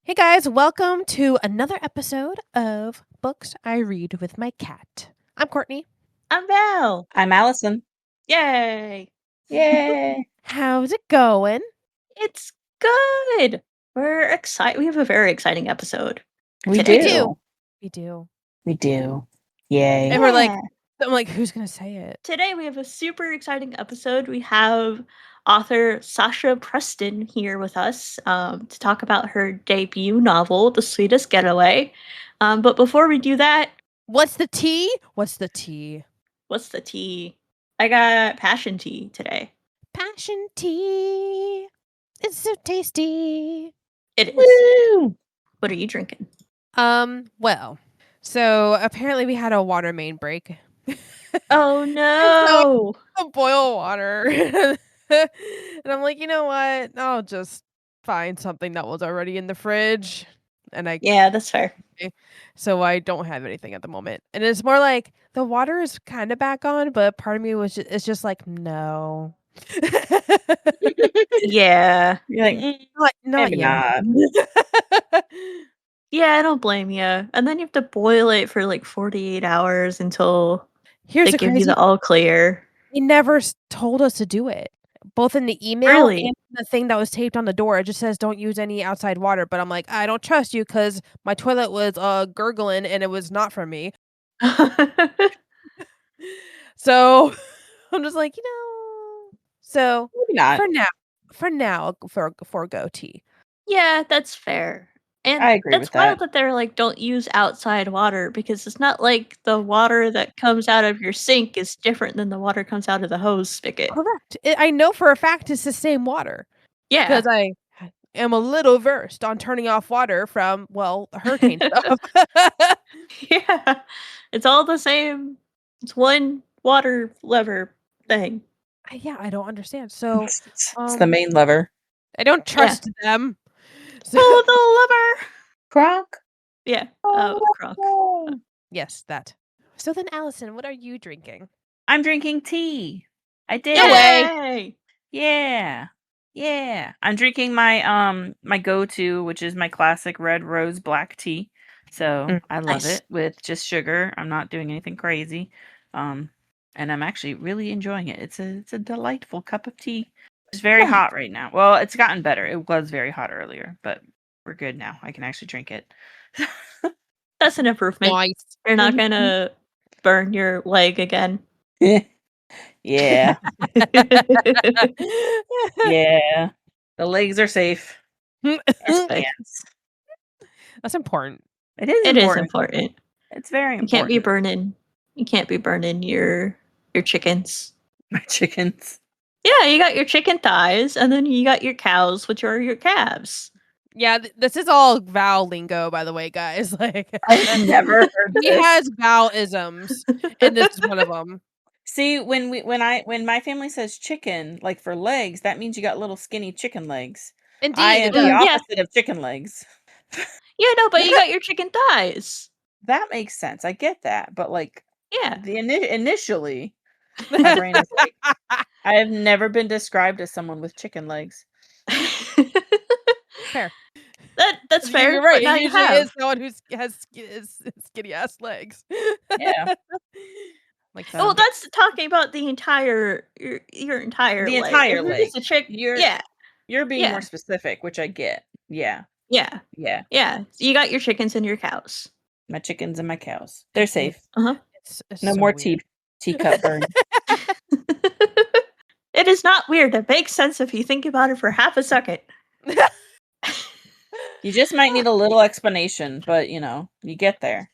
Hey guys, welcome to another episode of Books I Read with My Cat. I'm Courtney. I'm Val. I'm Allison. Yay. Yay. How's it going? It's good. We're excited. We have a very exciting episode. We today. do. We do. We do. Yay. And we're like, I'm like, who's going to say it? Today we have a super exciting episode. We have author Sasha Preston here with us to talk about her debut novel, The Sweetest, Getaway. But before we do that... What's the tea? What's the tea? What's the tea? I got passion tea today. Passion tea. It's so tasty. It is. Woo! What are you drinking? Well, so apparently we had a water main break. Oh no! Boil water. And I'm like, you know what? I'll just find something that was already in the fridge. And Yeah, that's fair. So I don't have anything at the moment. And it's more like the water is kind of back on, but part of me it's just like, no. Yeah. You're like, not maybe yet. not. Yeah, I don't blame you. And then you have to boil it for like 48 hours until Here's they the give crazy you the all clear. He never told us to do it. Both in the email Really? and the thing that was taped on the door. It just says don't use any outside water. But I'm like, I don't trust you because my toilet was gurgling and it was not from me. So I'm just like, So Maybe not. for now, forgo tea. Yeah, that's fair. And I agree that's with wild that. that they're like, don't use outside water because it's not like the water that comes out of your sink is different than the water comes out of the hose spigot. Correct. I know for a fact it's the same water. Yeah. Because I am a little versed on turning off water from, hurricane stuff. Yeah. It's all the same. It's one water lever thing. Yeah, I don't understand. So It's the main lever. I don't trust them. So, Oh, the lever! Croc? Yeah. Croc. Yes, that. So then, Allison, what are you drinking? I'm drinking tea. I did. Yay! Yeah. Yeah. I'm drinking my my go-to, which is my classic red rose black tea. So I love Nice. it with just sugar. I'm not doing anything crazy. And I'm actually really enjoying it. It's a delightful cup of tea. It's very hot right now. Well, it's gotten better. It was very hot earlier, but we're good now. I can actually drink it. That's an improvement. Nice. You're not gonna burn your leg again. Yeah. Yeah. The legs are safe. That's important. It is It important. is important. It's very important. You can't be burning your chickens. My chickens. Yeah, you got your chicken thighs, and then you got your cows, which are your calves. Yeah, this is all Val lingo, by the way, guys. Like, I've never heard he this. has Val-isms, and this is one of them. See, when my family says chicken, like for legs, that means you got little skinny chicken legs. Indeed, I am the opposite of chicken legs. Yeah, no, but you got your chicken thighs. That makes sense. I get that, but like, yeah, initially, my brain is like, I have never been described as someone with chicken legs. Fair. That's fair. You're right. Now It usually is someone who has skinny ass legs. Yeah. Like that. Well, that's talking about the entire your entire the leg. entire leg. It's a You're being more specific, which I get. Yeah. Yeah. So you got your chickens and your cows. My chickens and my cows. They're safe. It's no so more weird. teacup burn. It is not weird. It makes sense if you think about it for half a second. You just might need a little explanation, but you get there.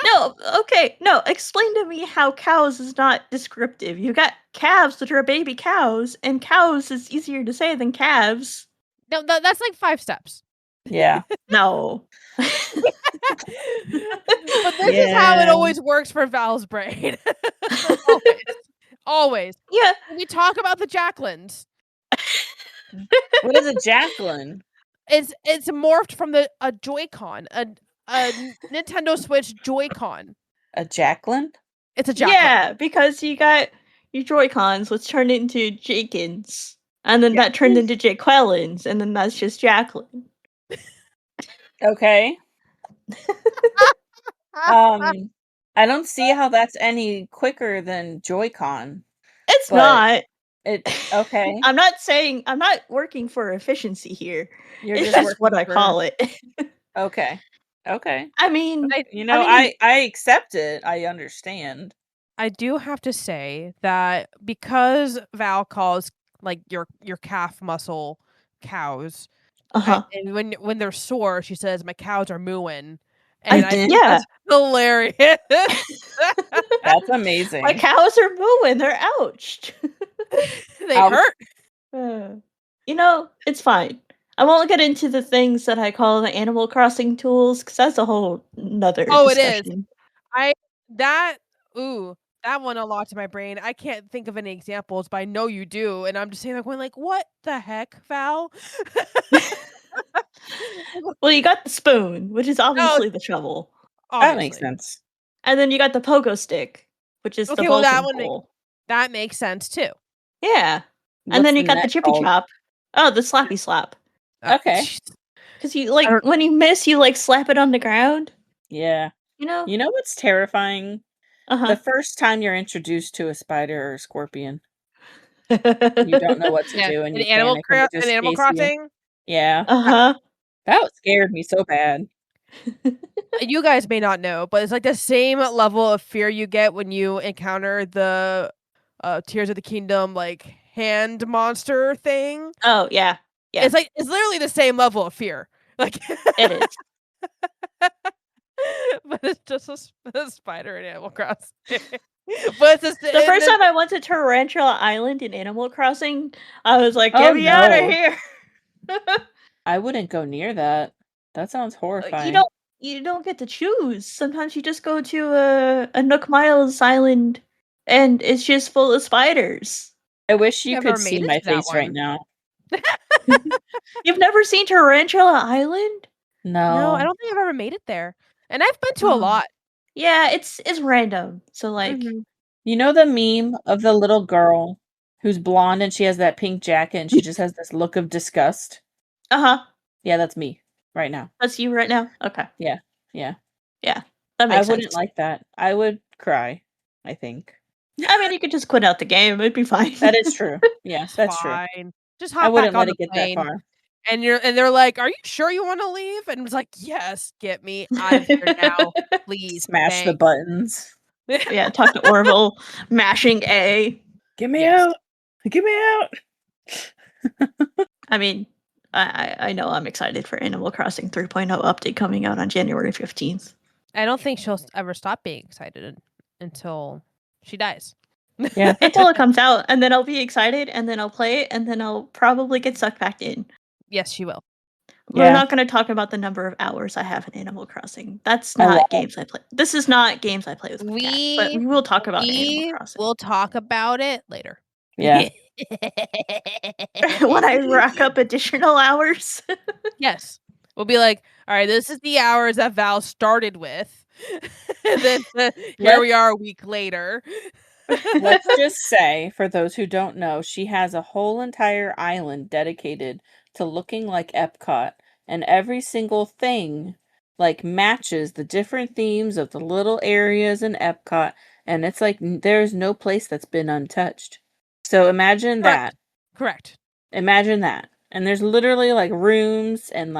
No, okay. No, explain to me how cows is not descriptive. You got calves that are baby cows, and cows is easier to say than calves. No, that's like 5 steps. Yeah. No. But this is how it always works for Val's brain. Always. Yeah. We talk about the Jacquelines. What is a Jacqueline? It's morphed from a Joy-Con, a Nintendo Switch Joy-Con. A Jacqueline? It's a Jacqueline. Yeah, because you got your Joy-Cons, which turned into Jakins, and then that turned into Jaquelins, and then that's just Jacqueline. Okay. I don't see how that's any quicker than Joy-Con. It's But not. Okay. I'm not working for efficiency here. You're It's just just what working I for call it. Okay. Okay. I mean, I You know, I mean, I accept it. I understand. I do have to say that because Val calls like your calf muscle cows, uh-huh. and when they're sore, she says my cows are mooing, I and I think yeah. that's hilarious. That's My amazing. cows are mooing. They're ouched. They Ouch. hurt. You know, it's fine. I won't get into the things that I call the Animal Crossing tools because that's a whole nother Oh, it is. discussion. I that ooh, that went a lot to my brain. I can't think of any examples, but I know you do, and I'm just saying, like, going, like, "What the heck, Val?" Well, you got the spoon, which is Oh, obviously the shovel, That makes obviously. sense. and then you got the pogo stick, which is the Okay, well, Vulcan pole. that makes sense too. Yeah, and What's then the you got the net chippy called? chop. Oh, the slappy slap. Okay. Because you I don't when you miss, you slap it on the ground. Yeah. You know. You know what's terrifying? Uh The huh. first time you're introduced to a spider or a scorpion. You don't know what to yeah, do and you panic and they in just Animal chase you. Crossing, Yeah. Uh huh. That scared me so bad. you guys may not know, but it's like the same level of fear you get when you encounter the, Tears of the Kingdom, like, hand monster thing. Oh yeah. Yeah. It's literally the same level of fear. Like It is. but it's just a spider in Animal Crossing. But it's The first time I went to Tarantula Island in Animal Crossing, I was like, Oh "Get me out of no. here!" I wouldn't go near that. That sounds You horrifying. don't get to choose. Sometimes you just go to a Nook Miles Island, and it's just full of spiders. I wish you never could see made it my to that face right one. now. You've never seen Tarantula Island? No, I No. don't think I've ever made it there. And I've been to a Oh. lot. Yeah, it's random. So Mhm. You know the meme of the little girl who's blonde and she has that pink jacket and she just has this look of disgust? uh-huh. Yeah, that's me right now. That's you right now? Okay. Yeah. Yeah. Yeah. That I makes wouldn't sense. like that. I would cry, I think. I mean, you could just quit out the game. It'd be fine. That is true. Yeah, It's that's true. fine. Just I hop back wouldn't on let the it get that plane. far. And they're like, "Are you sure you wanna leave?" And it's like, "Yes, get me out of here now, please, Smash the thanks." buttons. Yeah, talk to Orville, mashing A. Get me Yes. out. Get me out. I mean, I know I'm excited for Animal Crossing 3.0 update coming out on January 15th. I don't think she'll ever stop being excited until she dies. Yeah. Until it comes out, and then I'll be excited, and then I'll play it, and then I'll probably get sucked back in. Yes, she will. We're Yeah. not going to talk about the number of hours I have in Animal Crossing. That's A lot. not games I play. This is not games I play with my cat, but we will talk about Animal We Crossing. will talk about it later. Yeah. When I rack up additional hours. Yes. We'll be like, "All right, this is the hours that Val started with." And then here we are a week later. Let's just say, for those who don't know, she has a whole entire island dedicated to looking like Epcot, and every single thing matches the different themes of the little areas in Epcot, and it's like there's no place that's been untouched. So imagine Correct. that. Correct. Imagine that. And there's literally rooms and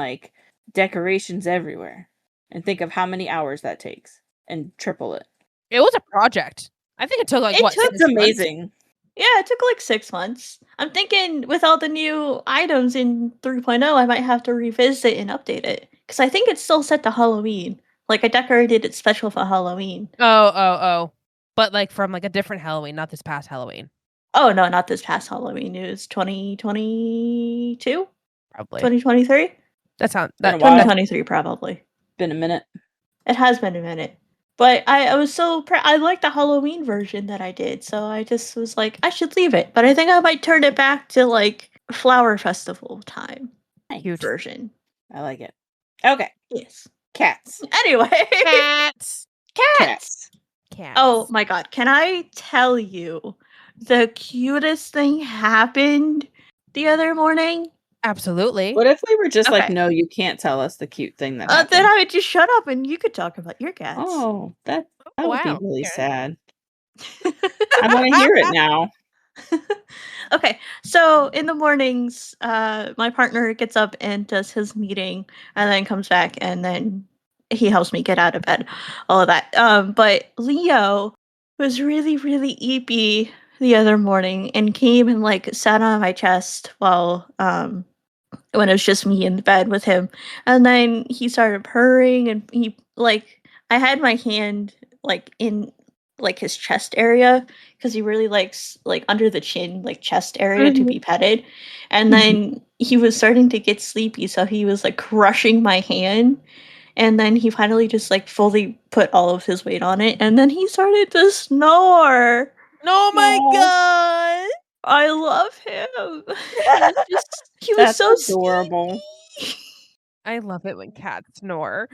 decorations everywhere. And think of how many hours that takes and triple it. It was a project. I think it took It took- 6 It's months? amazing. Yeah, it took 6 months. I'm thinking with all the new items in 3.0, I might have to revisit and update it. Because I think it's still set to Halloween. I decorated it special for Halloween. Oh. But from a different Halloween, not this past Halloween. Oh, no, not this past Halloween. It was 2022? Probably. 2023? That sounds Been a that while. 2023, probably. Been a minute. It has been a minute. But I was so I like the Halloween version that I did, so I just was like, I should leave it. But I think I might turn it back to Flower Festival time cute. version. I like it. Okay. Yes. Cats. Anyway. Cats. Cats. Oh my god, can I tell you the cutest thing happened the other morning? Absolutely. What if we were just like, Okay. no, you can't tell us the cute thing that Then happened? I would just shut up and you could talk about your cats. Oh, that would be Wow. really Yeah. sad. I want to hear it now. Okay, so in the mornings, my partner gets up and does his meeting, and then comes back, and then he helps me get out of bed, all of that. But Leo was really, really eepy the other morning and came and like sat on my chest while when it was just me in the bed with him, and then he started purring, and he like I had my hand like in like his chest area because he really likes like under the chin like chest area to be petted, and then he was starting to get sleepy, so he was like crushing my hand, and then he finally just like fully put all of his weight on it, and then he started to snore. Oh my Aw. god. I love him. He was That's so adorable. sleepy. I love it when cats snore.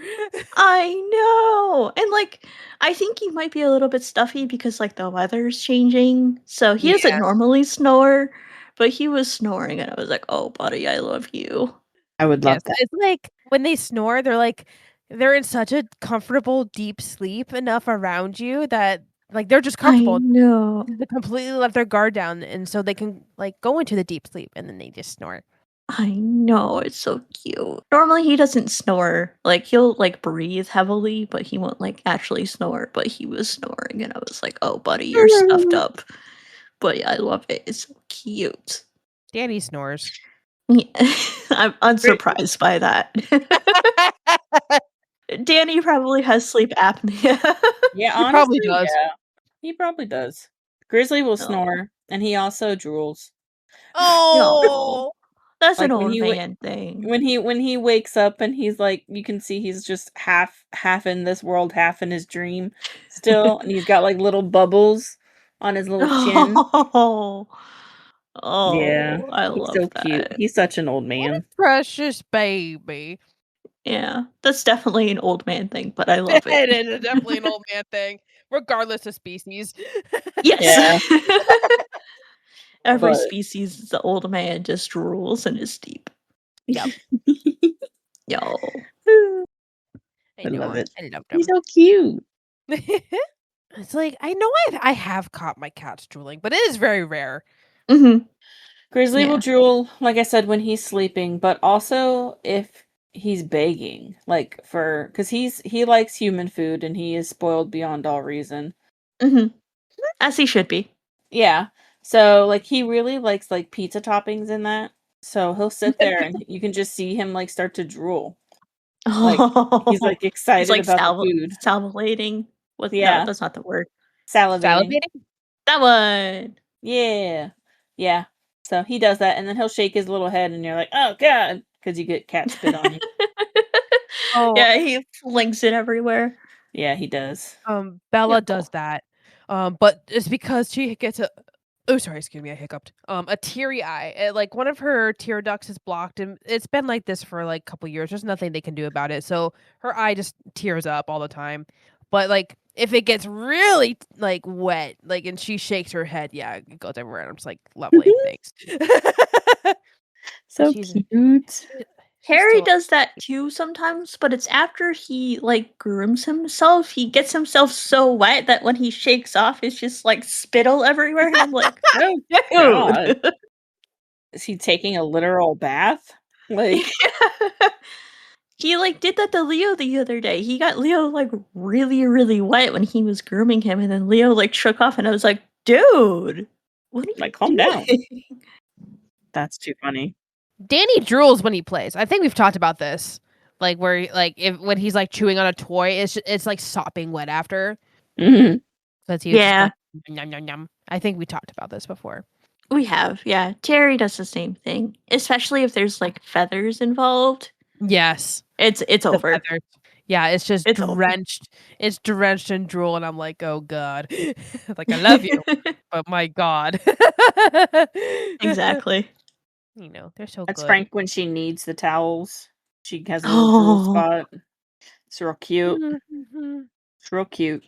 I know. And like I think he might be a little bit stuffy because like the weather's changing. So he doesn't Yeah. normally snore, but he was snoring and I was like, "Oh, buddy, I love you." I would love Yes, that. it's like when they snore, they're in such a comfortable deep sleep enough around you that like they're just I comfortable. know. They completely let their guard down, and so they can like go into the deep sleep, and then they just snore. I know. It's so cute. Normally he doesn't snore. Like he'll like breathe heavily, but he won't like actually snore, but he was snoring and I was like, "Oh, buddy, you're stuffed up." But yeah, I love it. It's so cute. Danny snores. Yeah, I'm unsurprised by that. Danny probably has sleep apnea. Yeah, He probably honestly, does. yeah. He probably does. Grizzly will No. snore, and he also drools. Oh, That's an Like when old he man thing. when he wakes up and he's like, you can see he's just half in this world, half in his dream still, and he's got like little bubbles on his little chin. Oh, Yeah, I he's love so cute. that. He's such an old what a man. precious baby. Yeah, that's definitely an old man thing, but I love it. It is definitely an old man thing, regardless of species. Yes. Yeah, Every but species is the old man just drools and is deep. Yep. Yo. I I know love him. it. I loved He's him. so cute. It's like I know I have caught my cats drooling, but it is very rare. Mhm. Grizzly will Yeah. drool, like I said, when he's sleeping, but also if he's begging, like because he likes human food and he is spoiled beyond all reason. Mhm. As he should be. Yeah. So like he really likes like pizza toppings in that. So he'll sit there and you can just see him like start to drool. Like he's like Oh, he's excited like about the food. salivating. What? No, Yeah. that's not the word. Salivating. Salivating? That one. Yeah. Yeah. So he does that and then he'll shake his little head and you're like, "Oh god," because you get cat spit on you. Oh, Yeah, he flings it everywhere. Yeah, he does. Bella Yo. does that. But it's because she gets a oh, sorry, excuse me, I hiccuped. A teary eye. Like one of her tear ducts is blocked, and it's been like this for like a couple years. There's nothing they can do about it. So her eye just tears up all the time. But like if it gets really like wet, like and she shakes her head, yeah, it goes everywhere. And I'm just like, lovely, thanks. So she's cute. she's Harry still does that too sometimes, but it's after he like grooms himself. He gets himself so wet that when he shakes off, it's just like spittle everywhere, and I'm like, Oh god. dude. Is he taking a literal bath? Like He like did that to Leo the other day. He got Leo like really, really wet when he was grooming him, and then Leo like shook off, and I was like, dude, what are like you calm down. doing? That's too funny. Danny drools when he plays. I think we've talked about this. Like where like if when he's like chewing on a toy, it's like sopping wet after. Mhm. Because he was just Yeah, like yum yum yum. I think we talked about this before. we have. Yeah, Terry does the same thing, especially if there's like feathers involved. Yes. It's The over. feathers. Yeah, it's just It's over. It's drenched in drool, and I'm like, "Oh god." Like, "I love you, but my god." Exactly. You know, they're so That's good. Frank when she needs the towels. She has a little drool Oh, spot. It's real cute. Mhm. It's real cute.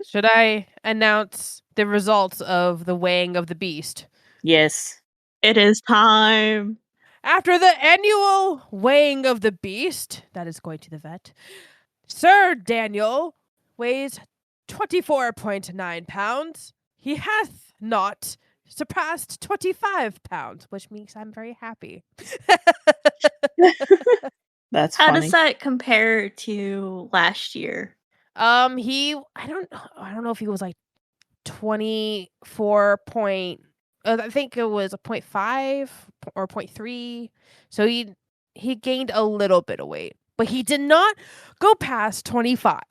Should I announce the results of the weighing of the beast? Yes. it is time. After the annual weighing of the beast, that is going to the vet, Sir Daniel weighs 24.9 pounds. He hath not surpassed 25 pounds, which means I'm very happy. That's How funny. does that compare to last year? I don't know if he was like 24 point, I think it was a 0.5 or 0.3. So he gained a little bit of weight, but he did not go past 25.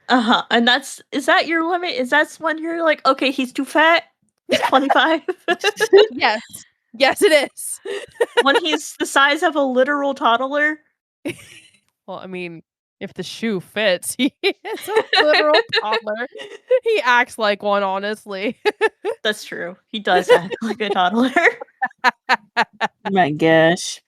Uh-huh. And is that your limit? Is that when you're like, okay, he's too fat? He's 25? Yes. Yes, it is. When he's the size of a literal toddler? Well, I mean, if the shoe fits, he is a literal toddler. He acts like one, honestly. That's true. He does act like a toddler. Oh my gosh.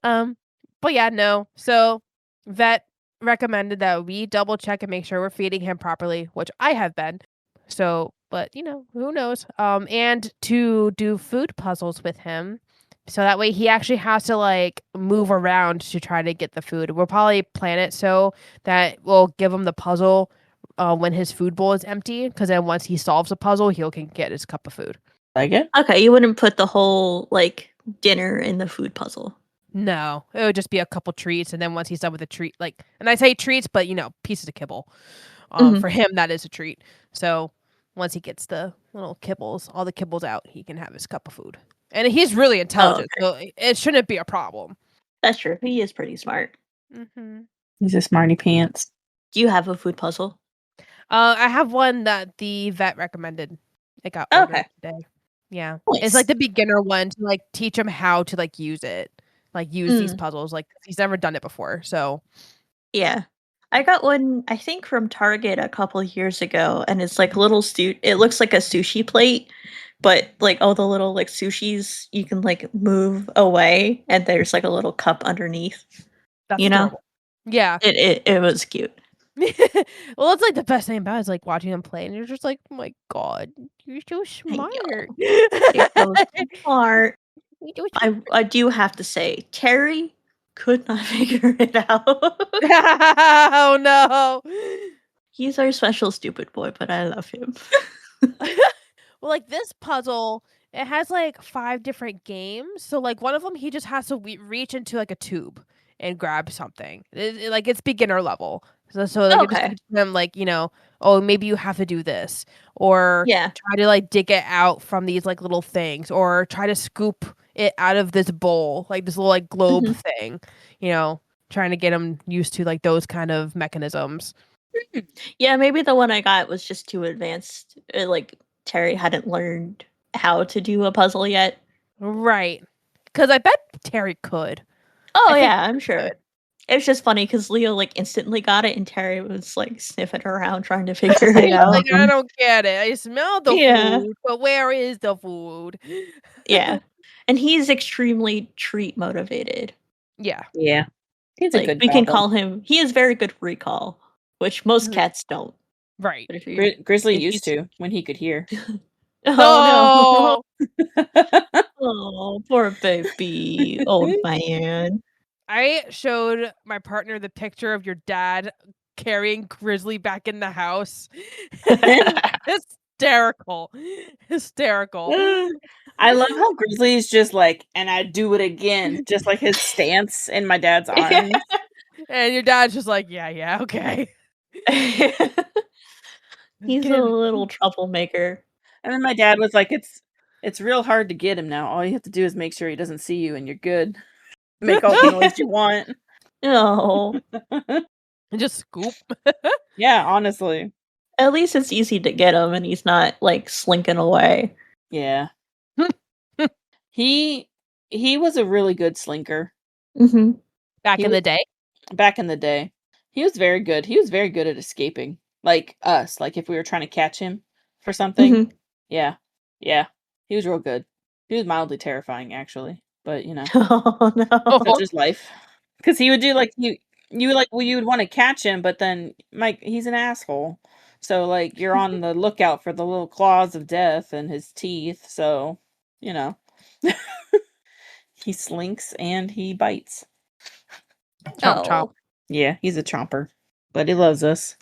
But yeah, no. So vet recommended that we double check and make sure we're feeding him properly, which I have been. So, but who knows? And to do food puzzles with him. So that way he actually has to like move around to try to get the food. We'll probably plan it so that we'll give him the puzzle when his food bowl is empty. Because then once he solves a puzzle, he can get his cup of food. Like it? Okay, you wouldn't put the whole like dinner in the food puzzle. No, it would just be a couple treats, and then once he's done with the treat, and I say treats, but pieces of kibble. Mhm. For him, that is a treat. So once he gets the little kibbles, all the kibbles out, he can have his cup of food. And he's really intelligent, so it shouldn't be a problem. That's true. He is pretty smart. Mm-hmm. He's a smarty pants. Do you have a food puzzle? I have one that the vet recommended. It got ordered Okay. today. Yeah, Nice. it's like the beginner one to like teach him how to like use it, like use these puzzles. Like he's never done it before, so Yeah. I got one, I think, from Target a couple years ago, and it's like little it looks like a sushi plate, but like all the little like sushis you can like move away, and there's like a little cup underneath. that's You know? adorable. Yeah. It was cute. Well, it's like the best thing about it is like watching him play, and you're just like, oh my god, you're so smart. You're so smart. You're so I do have to say, Terry could not figure it out. oh no. He's our special stupid boy, but I love him. Well, like this puzzle, it has like 5 different games. So like one of them, he just has to reach into like a tube and grab something. Like it's beginner level. So like it just Okay. teaches them like oh, maybe you have to do this, or Yeah. try to like dig it out from these like little things, or try to scoop it out of this bowl, like this little like globe thing. Trying to get him used to like those kind of mechanisms. Yeah, maybe the one I got was just too advanced. Like Terry hadn't learned how to do a puzzle yet. Right. Because I bet Terry could. Oh I think yeah, I'm sure. It was just funny because Leo like instantly got it, and Terry was like sniffing around trying to figure it He's out. like, I don't get it. I smell the Yeah. food, but where is the food? Yeah, and he's extremely treat motivated. Yeah. Yeah. He's a Like good we can doggo. call him. He has very good recall, which most Mhm. cats don't. Right. But if you, Grizzly if used he's- to when he could hear. oh No. no, oh poor baby, old man. I showed my partner the picture of your dad carrying Grizzly back in the house. Hysterical. I love how Grizzly's just like, and I do it again, just like his stance in my dad's arms. And your dad's just like, yeah, okay. He's Get a in. little troublemaker. And then my dad was like, it's real hard to get him now. All you have to do is make sure he doesn't see you and you're good. Make all the noise you want. No, And just scoop. Yeah, honestly. at least it's easy to get him, and he's not like slinking away. Yeah. He was a really good slinker Mm-hmm. Back He in was- the day. back in the day. He was very good. He was very good at escaping. Like us, like if we were trying to catch him for something. Mhm. Yeah. Yeah. He was real good. He was mildly terrifying actually, but Oh no. such is life. Cuz he would do like you would want to catch him, but then Mike, he's an asshole. So like you're on the lookout for the little claws of death and his teeth, so He slinks and he bites. Chomp chomp. Yeah, he's a chomper, but he loves us.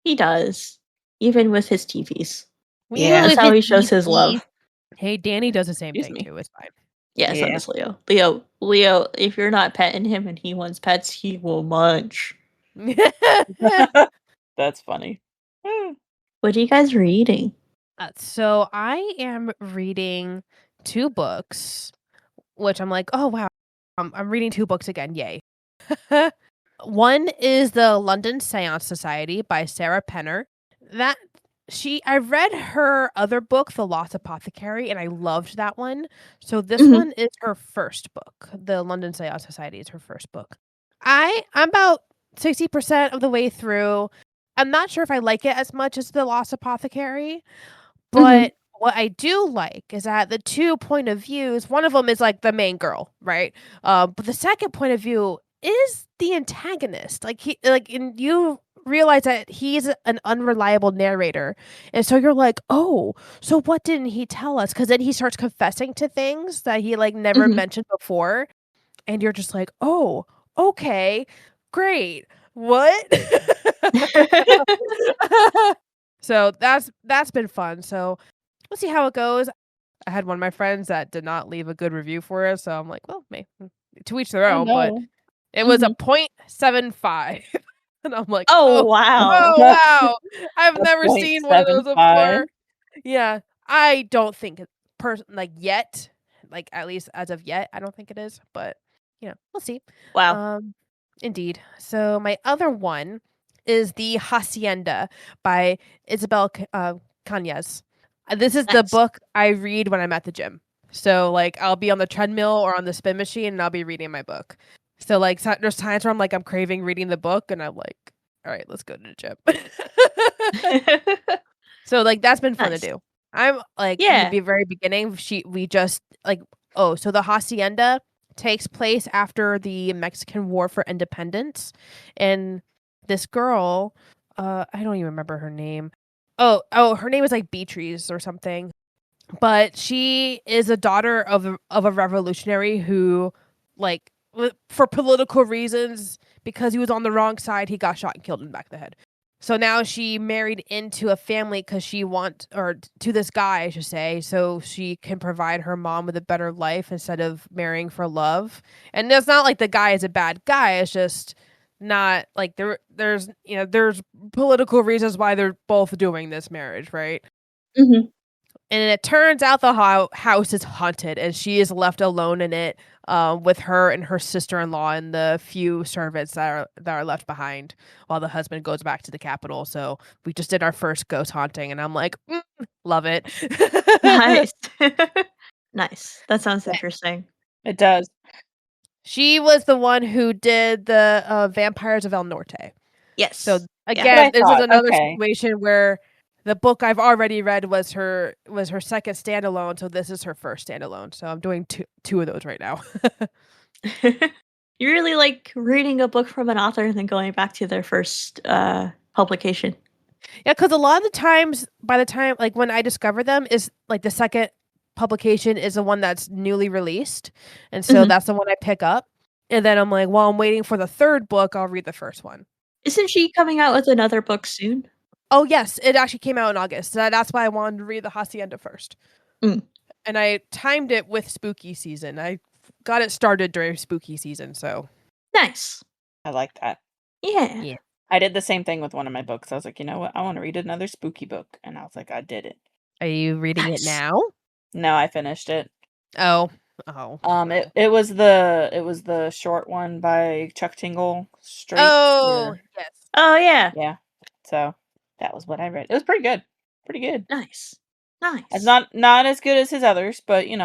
He does, even with his TVs. Yeah. That's how he shows his love. Hey, Danny does the same Excuse thing me. too. It's fine. Yeah, so Yeah. does Leo. Leo, if you're not petting him and he wants pets, he will munch. That's funny. What are you guys reading? So I am reading 2 books, which I'm like, oh wow, I'm reading 2 books again. Yay. One is the London Seance Society by Sarah Penner. I read her other book, The Lost Apothecary, and I loved that one. So this Mhm. one is her first book. The London Seance Society is her first book. I'm about 60% of the way through. I'm not sure if I like it as much as The Lost Apothecary, but what I do like is that the 2 point of views, one of them is like the main girl, right? But the second point of view is the antagonist. And you realize that he's an unreliable narrator. And so you're like, "Oh, so what didn't he tell us?" Cuz then he starts confessing to things that he like never Mhm. mentioned before, and you're just like, "Oh, okay. Great. What?" So that's been fun. So we'll see how it goes. I had one of my friends that did not leave a good review for us, so I'm like, well, to each their Oh, own, but no. it was a 0.75. And I'm like, Oh, oh, wow. oh wow. I've A never seen one of those 0.75. before. Yeah. I don't think it yet. Like at least as of yet, I don't think it is, but we'll see. Wow. Indeed. So my other one is the Hacienda by Isabel Cañas. This is the Nice. book I read when I'm at the gym. So like I'll be on the treadmill or on the spin machine and I'll be reading my book. So like there's times where I'm craving reading the book and I'm like, all right, let's go to the gym. So like that's been fun to Nice. do. I'm like in Yeah. the very beginning, we just like so the Hacienda takes place after the Mexican War for Independence, and this girl, I don't even remember her name. Oh, her name is like Beatrice or something. But she is a daughter of a revolutionary who, like, for political reasons, because he was on the wrong side, he got shot and killed in the back of the head. So now she married into a family because to this guy, I should say, so she can provide her mom with a better life instead of marrying for love. And it's not like the guy is a bad guy. It's just not like there's political reasons why they're both doing this marriage, right? Mhm. And it turns out the house is haunted, and she is left alone in it, with her and her sister-in-law and the few servants that are left behind, while the husband goes back to the capital. So we just did our first ghost haunting, and I'm like, love it. Nice. Nice. That sounds interesting. It does. She was the one who did the Vampires of El Norte. Yes. So Yeah. again, this is thought, another okay. situation where the book I've already read was her second standalone, so this is her first standalone. So I'm doing two of those right now. You really like reading a book from an author and then going back to their first publication. Yeah, because a lot of the times, by the time like when I discover them, is like the second publication is the one that's newly released, and so Mhm. that's the one I pick up. And then I'm like, while I'm waiting for the third book, I'll read the first one. Isn't she coming out with another book soon? Oh yes, it actually came out in August. So that's why I wanted to read the Hacienda first. Mm. And I timed it with spooky season. I got it started during spooky season, so Nice. I like that. Yeah. Yeah. I did the same thing with one of my books. I was like, you know what? I want to read another spooky book. And I was like, I did it. Are you reading it Nice. now? No, I finished it. Oh. It was the short one by Chuck Tingle. Straight. Oh, yes. Oh yeah. Yeah. So that was what I read. It was pretty good. Pretty good. Nice. Nice. It's not as good as his others, but it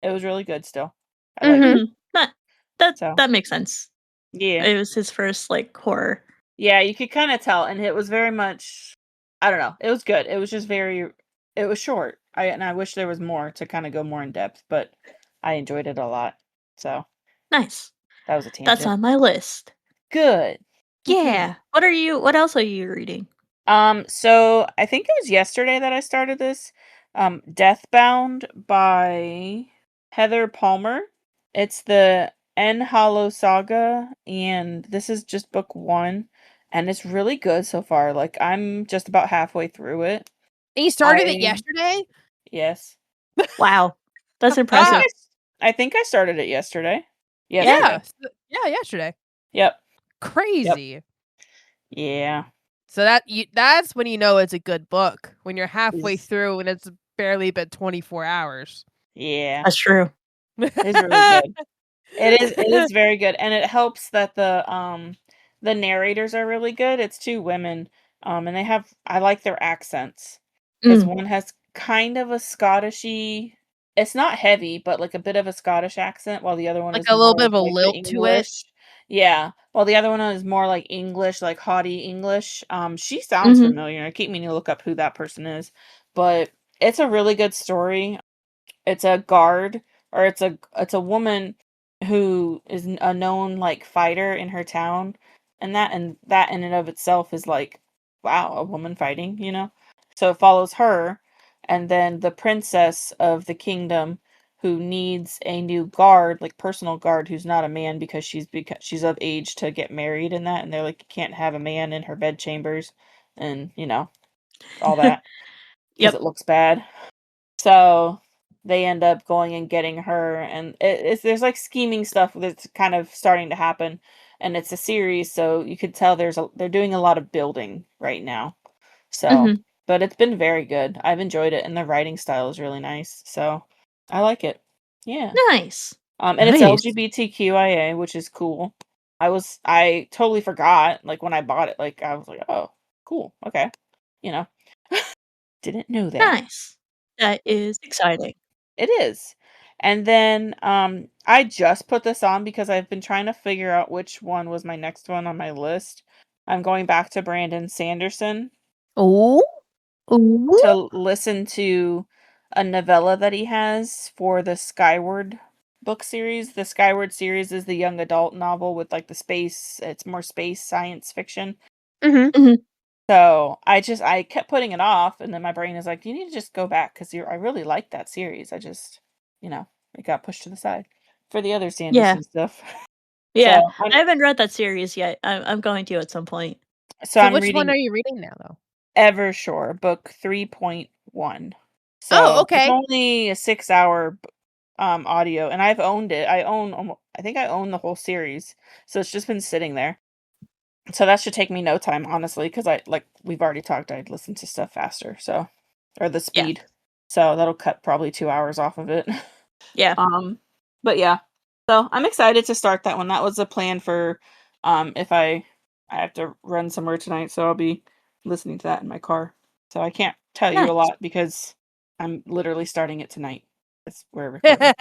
was really good still. I like it. That makes sense. Yeah. It was his first like horror. Yeah, you could kind of tell, and it was very much. I don't know. It was good. It was just very. It was short. I wish there was more to kind of go more in depth, but I enjoyed it a lot. So Nice. that was a tangent. That's on my list. Good. Yeah. What else are you reading? So I think it was yesterday that I started this. Deathbound by Heather Palmer. It's the En Hollow Saga, and this is just book 1, and it's really good so far. Like, I'm just about halfway through it. And you started it yesterday? Yes. Wow. That's I impressive. think I started it yesterday. Yeah. Yeah, yesterday. Yep. Crazy. Yeah. So that's when you know it's a good book. When you're halfway through and it's barely been 24 hours. Yeah. That's true. It's really good. It is very good, and it helps that the narrators are really good. It's 2 women, and I like their accents, because one has kind of a Scottishy, it's not heavy, but, like, a bit of a Scottish accent, while the other one Like is a little more bit of, of a like, the lilt to it. English. Yeah, while the other one is more, like, English, like, haughty English. She sounds familiar. I keep meaning to look up who that person is, but it's a really good story. It's a guard, or it's a woman who is a known, like, fighter in her town, and that in and of itself is like, wow, a woman fighting, you know? So it follows her, and then the princess of the kingdom, who needs a new guard, like, personal guard, who's not a man because she's of age to get married, and that, and they're like, you can't have a man in her bedchambers, and, all that, because Yep. it looks bad. So they end up going and getting her, and there's like scheming stuff that's kind of starting to happen, and it's a series, so you could tell they're doing a lot of building right now. So, but it's been very good. I've enjoyed it, and the writing style is really nice. So I like it. Yeah. Nice. And it's LGBTQIA, which is cool. I totally forgot, like, when I bought it, like, I was like, oh, cool, okay, you know. Didn't know that. Nice. That is exciting. It is. And then, I just put this on because I've been trying to figure out which one was my next one on my list. I'm going back to Brandon Sanderson Oh. to listen to a novella that he has for the Skyward book series. The Skyward series is the young adult novel with, like, it's more space science fiction. So, I kept putting it off, and then my brain is like, "You need to just go back, because I really like that series." I just, it got pushed to the side for the other Yeah. Sanderson stuff. Yeah. So, I haven't read that series yet. I'm going to at some point. so So I'm which one reading are you reading now, though? Evershore, book 3.1. Oh, So, it's okay. only a 6-hour audio, and I've owned it. I think I own the whole series, so it's just been sitting there. So that should take me no time, honestly, because we've already talked, I'd listen to stuff faster, so, or the Yeah. speed. So that'll cut probably 2 hours off of it. Yeah. But yeah. So I'm excited to start that one. That was a plan for, if I have to run somewhere tonight, so I'll be listening to that in my car. So I can't tell you a Nice. lot because I'm literally starting it tonight. That's where we're recording.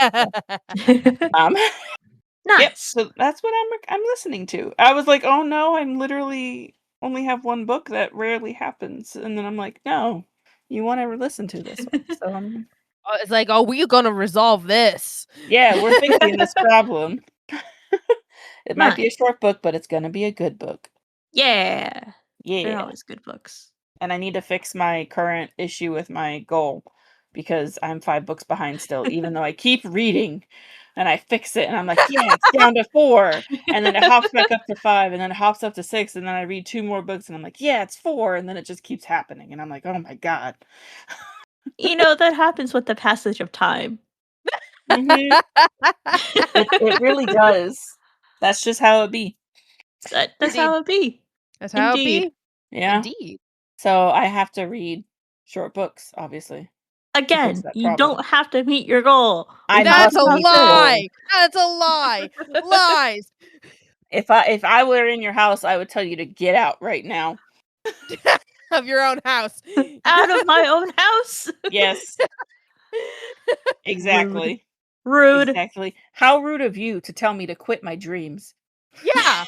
So, yep, Nice. so that's what I'm listening to. I was like, "Oh, no, I'm literally only have 1 book, that rarely happens," and then I'm like, "No, you wanna listen to this one." So, It's like, oh, we're gonna resolve this. yeah, we're fixing this problem. It might be a Nice. short book, but it's gonna be a good book. Yeah. They're Yeah, always good books. and I need to fix my current issue with my goal, because I'm 5 books behind still, even though I keep reading, and I fix it, and I'm like, "Yeah, it's down to 4," and then it hops back up to 5, and then it hops up to 6, and then I read 2 more books, and I'm like, "Yeah, it's 4," and then it just keeps happening, and I'm like, "Oh my god." That happens with the passage of time. Mhm. It really does. That's just how it be. That's Indeed. how it be. That's how it Indeed. be. Yeah. Indeed. So I have to read short books, obviously, to fix Again, that you problem. don't have to meet your goal. I We That's must a meet the goal. lie. That's a lie. Lies. If I were in your house, I would tell you to get out right now. Of your own house. Out of my own house. Yes, exactly. Rude. Exactly. How rude of you to tell me to quit my dreams. Yeah.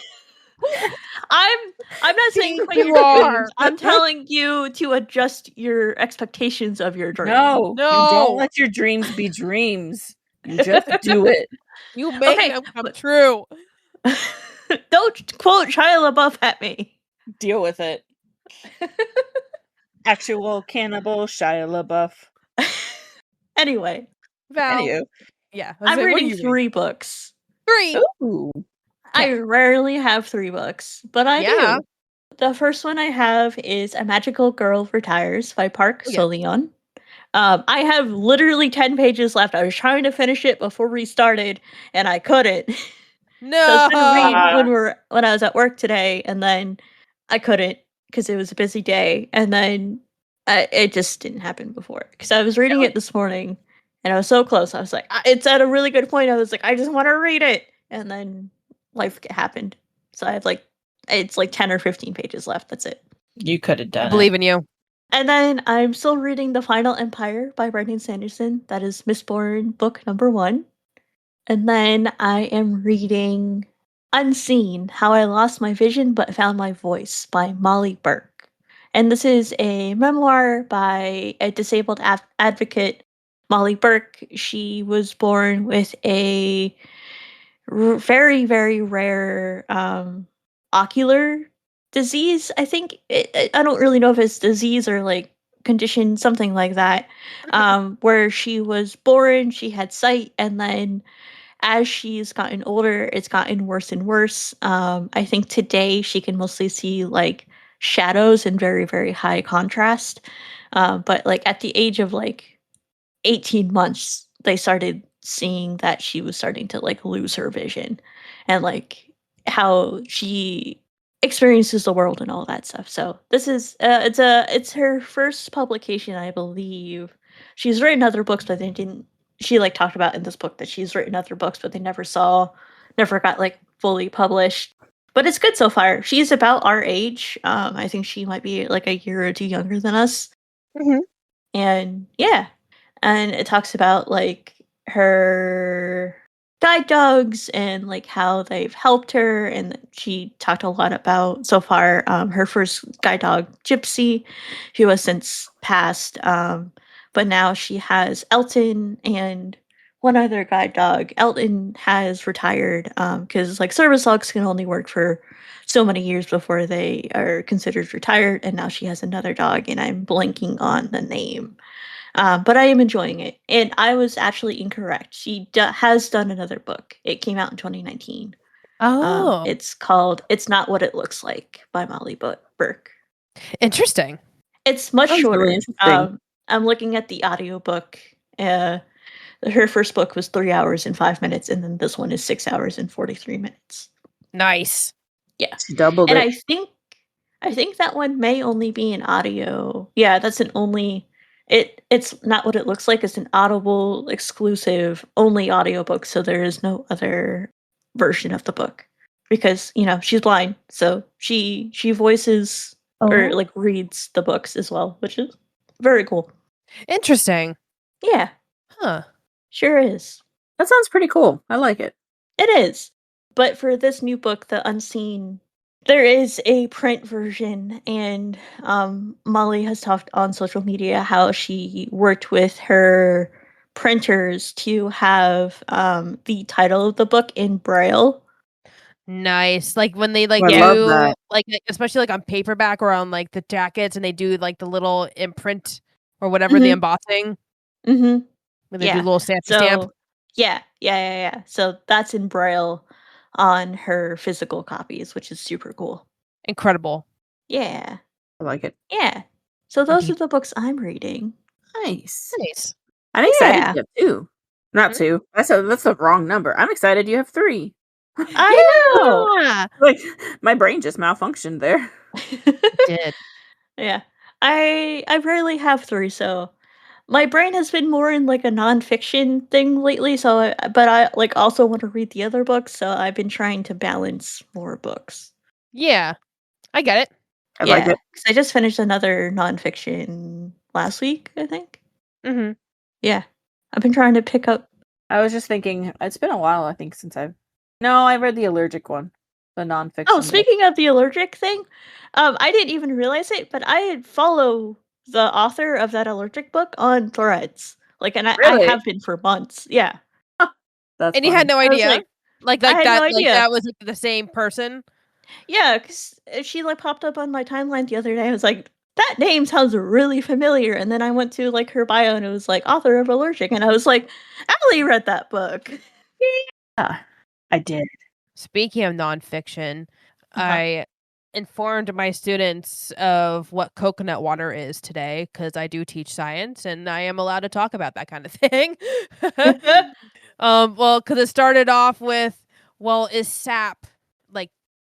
I'm not saying quit You your are. dreams. I'm telling you to adjust your expectations of your dream. No, you don't No. let your dreams be dreams. You just do it. You make Okay, them come but- true. Don't quote Shia LaBeouf at me. Deal with it. Actual cannibal Shia LaBeouf. Anyway. Val. Anywho. Yeah. I'm reading 3 books. 3. Ooh. I rarely have 3 books, but I Yeah. do. The first one I have is A Magical Girl Retires by Park Oh, yeah. Seolyeon. I have literally 10 pages left. I was trying to finish it before we started, and I couldn't. No. So I was gonna read when I was at work today, and then I couldn't because it was a busy day, and then it just didn't happen before. Because I was reading it this morning, and I was so close. I was like, it's at a really good point. I was like, I just want to read it, and then life happened. So I have it's like 10 or 15 pages left. That's it. You could have done I believe in you. And then I'm still reading The Final Empire by Brandon Sanderson. That is Mistborn book number 1. And then I am reading Unseen: How I Lost My Vision But Found My Voice by Molly Burk. And this is a memoir by a disabled advocate, Molly Burk. She was born with a very, very rare ocular disease. I think I don't really know if it's disease or like condition, something like that. Where she was born, she had sight, and then as she's gotten older, it's gotten worse and worse. I think today she can mostly see like shadows in very, very high contrast. But like at the age of like 18 months, they started seeing that she was starting to like lose her vision and like how she experiences the world and all that stuff. So this is it's her first publication, I believe. She's written other books, but they didn't she like talked about in this book that she's written other books, but they never got like fully published. But it's good so far. She's about our age. I think she might be like a year or two younger than us. Mhm. And yeah, and it talks about like her guide dogs and like how they've helped her. And she talked a lot about so far her first guide dog, Gypsy, who has since passed. But now she has Elton and one other guide dog. Elton has retired because like service dogs can only work for so many years before they are considered retired. And now she has another dog, and I'm blanking on the name. But I am enjoying it, and I was actually incorrect. She has done another book. It came out in 2019. Oh, It's called "It's Not What It Looks Like" by Molly Burk. interesting. It's much Sounds shorter. really interesting. I'm looking at the audiobook. Her first book was 3 hours and 5 minutes, and then this one is 6 hours and 43 minutes. Nice. Yeah, She doubled and it. I think that one may only be an audio. Yeah, that's an only. It's not what it looks like. It's an Audible exclusive only audiobook, so there is no other version of the book because she's blind, so she voices or like reads the books as well, which is very cool. Interesting. Yeah, Huh. sure is. That sounds pretty cool. I like it. It is. But for this new book, The Unseen, there is a print version, and Molly has talked on social media how she worked with her printers to have the title of the book in Braille. Nice. Like when they like I love that. like especially like on paperback or on like the jackets, and they do like the little imprint or whatever the embossing. Mm-hmm. When they do a little stamp. So yeah. So that's in Braille on her physical copies, which is super cool. Incredible. Yeah. I like it. Yeah. So those Indeed. are the books I'm reading. Nice. Nice. I'm excited Yeah. you have 2. Not 2. That's the wrong number. I'm excited you have 3. I know. Yeah. Like my brain just malfunctioned there. Did. Yeah. I rarely have 3, so my brain has been more in like a nonfiction thing lately, but I like also want to read the other books, so I've been trying to balance more books. Yeah. I get it. I like it. 'Cause I just finished another nonfiction last week, I think. Mm-hmm. Yeah. I've been trying to pick up. I was just thinking it's been a while, I think, since I read the allergic one. The nonfiction. Oh, book. speaking of the allergic thing, I didn't even realize it, but I follow the author of that allergic book on Threads. Like, and I Really? have been for months. Yeah. That's And you had funny. no I was idea? like, Like I had no that like idea. that was like, the same person? Yeah, because she like popped up on my timeline the other day. I was like, that name sounds really familiar. And then I went to like her bio and it was like author of Allergic. And I was like, Allie read that book. Yeah, I did. Speaking of nonfiction, Uh-huh. I informed my students of what coconut water is today because I do teach science and I am allowed to talk about that kind of thing. Well, because it started off with, well, is sap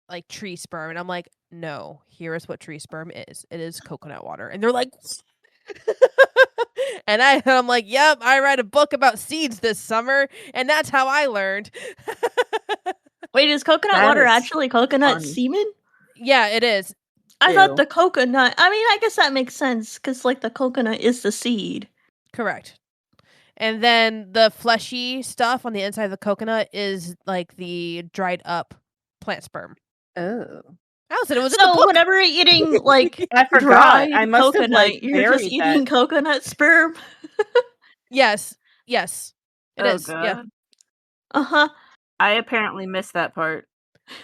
like tree sperm? And I'm like, no, here is what tree sperm is. It is coconut water. And they're like, and I'm like, yep, I read a book about seeds this summer, and that's how I learned. Wait, is coconut That water is actually coconut funny. semen? Yeah, it is. I thought the Ew. coconut. I mean, I guess that makes sense because like the coconut is the seed. Correct. And then the fleshy stuff on the inside of the coconut is like the dried up plant sperm. Oh. Allison, it was in the So book. whenever you're eating like I forgot. dried I must have like coconut, you're just buried eating that. coconut sperm. Yes. Yes. It Oh is. Yeah. god. Uh-huh. I apparently missed that part.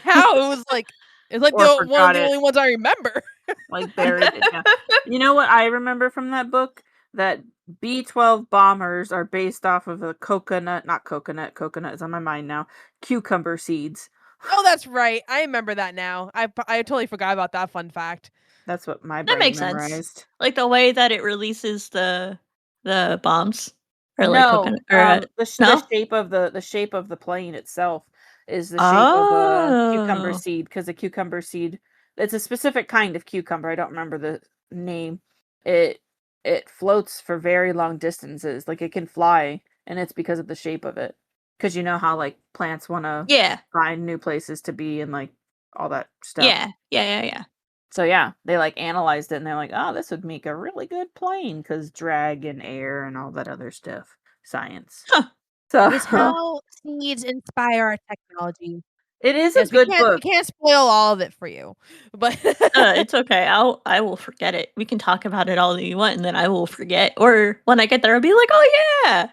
How? It was like it's like Or one of forgot the it. only ones I remember. Like buried it down. You know what I remember from that book? That B-12 bombers are based off of a coconut is on my mind now. Cucumber seeds. Oh, that's right. I remember that now. I totally forgot about that fun fact. That's what my That brain makes sense. memorized. Like the way that it releases the bombs or like No, coconut or the no? shape of the shape of the plane itself is the shape of a cucumber Oh. seed, because a cucumber seed, it's a specific kind of cucumber. I don't remember the name. It floats for very long distances, like it can fly, and it's because of the shape of it. Because you know how like plants want to Yeah. find new places to be and like all that stuff. Yeah. Yeah. So yeah, they like analyzed it and they're like, oh, this would make a really good plane because drag and air and all that other stuff. Science. Huh. So It is how seeds inspire our technology. it is Yes, a good book. we can't spoil all of it for you. But It's okay. I will forget it. We can talk about it all that you want, and then I will forget. Or when I get there, I'll be like, "Oh yeah."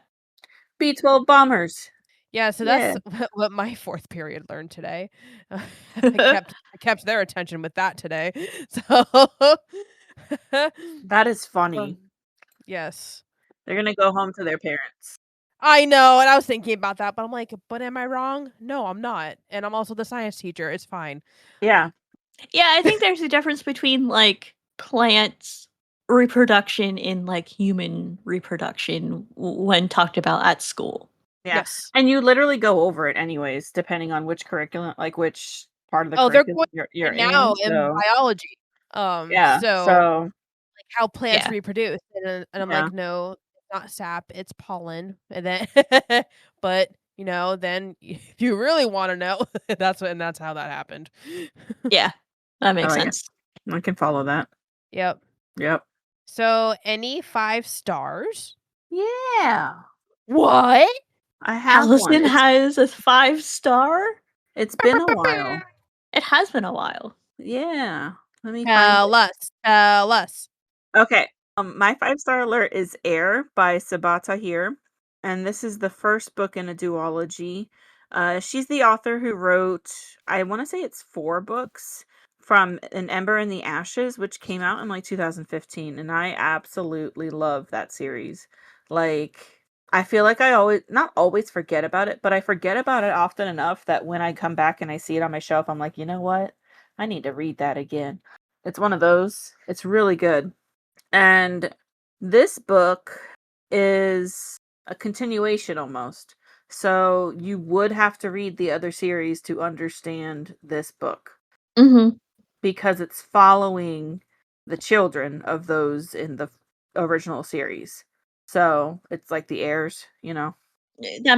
B-12 bombers. yeah, so Yeah. that's what my fourth period learned today. I kept their attention with that today. So That is funny. yes. They're gonna go home to their parents. I know, and I was thinking about that, but I'm like, but am I wrong? No, I'm not. And I'm also the science teacher. It's fine. Yeah. Yeah, I think there's a difference between like plants reproduction and like human reproduction when talked about at school. Yeah. Yes. And you literally go over it anyways, depending on which curriculum, like which part of the Oh, they're curriculum going you're it now in. in So biology. yeah. So So like how plants Yeah. reproduce, and I'm yeah. like, no, it's not sap, it's pollen. And then, but then if you really want to know, that's how that happened. Yeah. That makes Oh yeah. sense. I can follow that. Yep. Yep. So any 5 stars? Yeah. What? I have one. Allison has a 5-star. It's been a while. It has been a while. Yeah. Let me find it. Tell us. Okay. My 5-star alert is Heir by Sabaa Tahir, and this is the first book in a duology. She's the author who wrote, I want to say it's 4 books from An Ember in the Ashes, which came out in like 2015, and I absolutely love that series. Like, I feel like I not always forget about it, but I forget about it often enough that when I come back and I see it on my shelf, I'm like, you know what? I need to read that again. It's one of those. It's really good. And this book is a continuation almost. So you would have to read the other series to understand this book Mm-hmm. because it's following the children of those in the original series. So it's like the heirs, That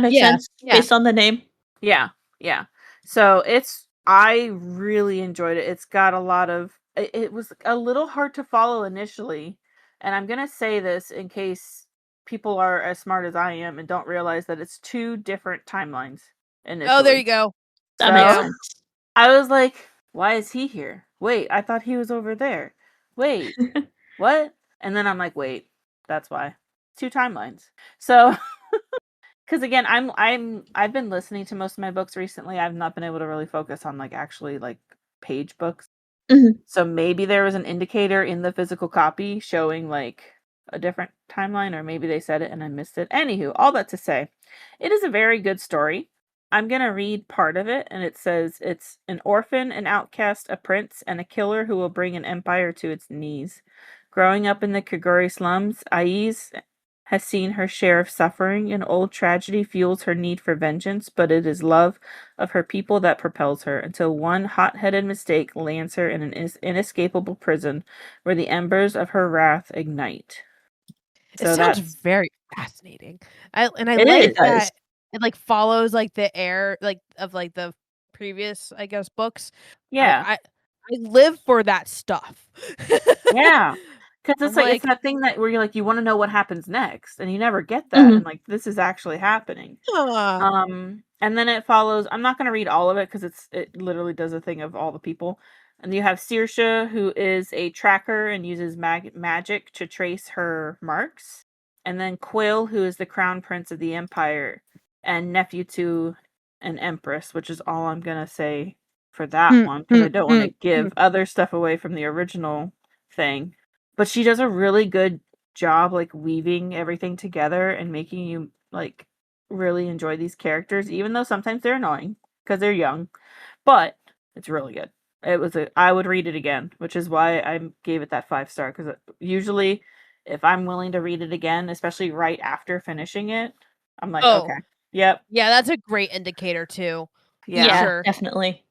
makes Yeah. sense based on the name. Yeah, yeah. So I really enjoyed it. It's got a lot of it was a little hard to follow initially, and I'm going to say this in case people are as smart as I am and don't realize that it's 2 different timelines initially. Oh, there you go. That makes So sense. I was like, why is he here? Wait, I thought he was over there. Wait, what? And then I'm like, wait, that's why. 2 timelines. So because again, I've been listening to most of my books recently. I've not been able to really focus on like actually like page books. Mhm. So maybe there was an indicator in the physical copy showing like a different timeline, or maybe they said it and I missed it. Anywho, all that to say, it is a very good story. I'm going to read part of it, and it says it's an orphan, an outcast, a prince, and a killer who will bring an empire to its knees. Growing up in the Kaguri slums, Aiz has seen her share of suffering, and old tragedy fuels her need for vengeance, but it is love of her people that propels her, until one hot-headed mistake lands her in an inescapable prison where the embers of her wrath ignite. It So sounds that's very fascinating. I it like is. It does. that it like follows like the air like of like the previous, I guess, books. Yeah. I live for that stuff. Yeah. Because I'm it's like it's like, that thing that where you're like you want to know what happens next, and you never get that, Mhm. and like this is actually happening. huh. And then it follows. I'm not going to read all of it because it literally does a thing of all the people. And you have Saoirse, who is a tracker and uses magic to trace her marks. And then Quill, who is the crown prince of the empire and nephew to an empress, which is all I'm going to say for that one because I don't want to give other stuff away from the original thing. But she does a really good job like weaving everything together and making you like really enjoy these characters, even though sometimes they're annoying because they're young. But it's really good. I would read it again, which is why I gave it that 5-star. Because usually, if I'm willing to read it again, especially right after finishing it, I'm like, Oh, okay, yep, yeah, that's a great indicator too. yeah. Sure. Definitely.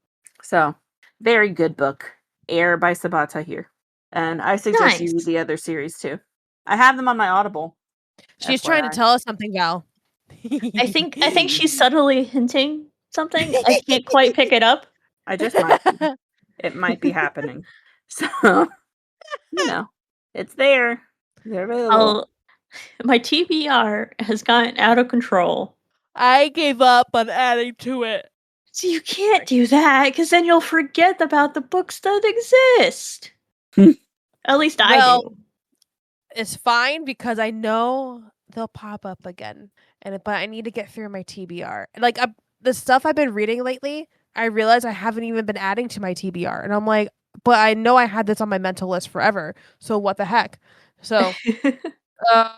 So, very good book. Heir by Sabaa Tahir. And I suggest you read Nice. the other series too. I have them on my Audible. She's trying to FYI. tell us something, Val. I think she's subtly hinting something. I can't quite pick it up. I just might be. It might be happening. So, you know, it's there. They're available. I'll my TBR has gotten out of control. I gave up on adding to it. So you can't do that because then you'll forget about the books that exist. At least I Well, do. it's fine because I know they'll pop up again, but I need to get through my TBR. Like the stuff I've been reading lately, I realize I haven't even been adding to my TBR, and I'm like, but I know I had this on my mental list forever. So what the heck? So, uh,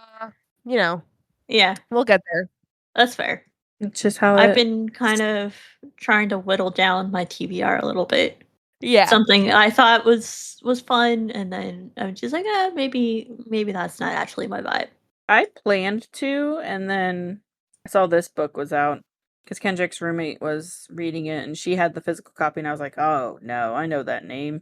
you know, Yeah, we'll get there. that's fair. It's just how I've it. been kind of trying to whittle down my TBR a little bit. Yeah. Something I thought was fun, and then I'm just like, maybe that's not actually my vibe. I planned to, and then I saw this book was out because Kendrick's roommate was reading it, and she had the physical copy, and I was like, oh no, I know that name.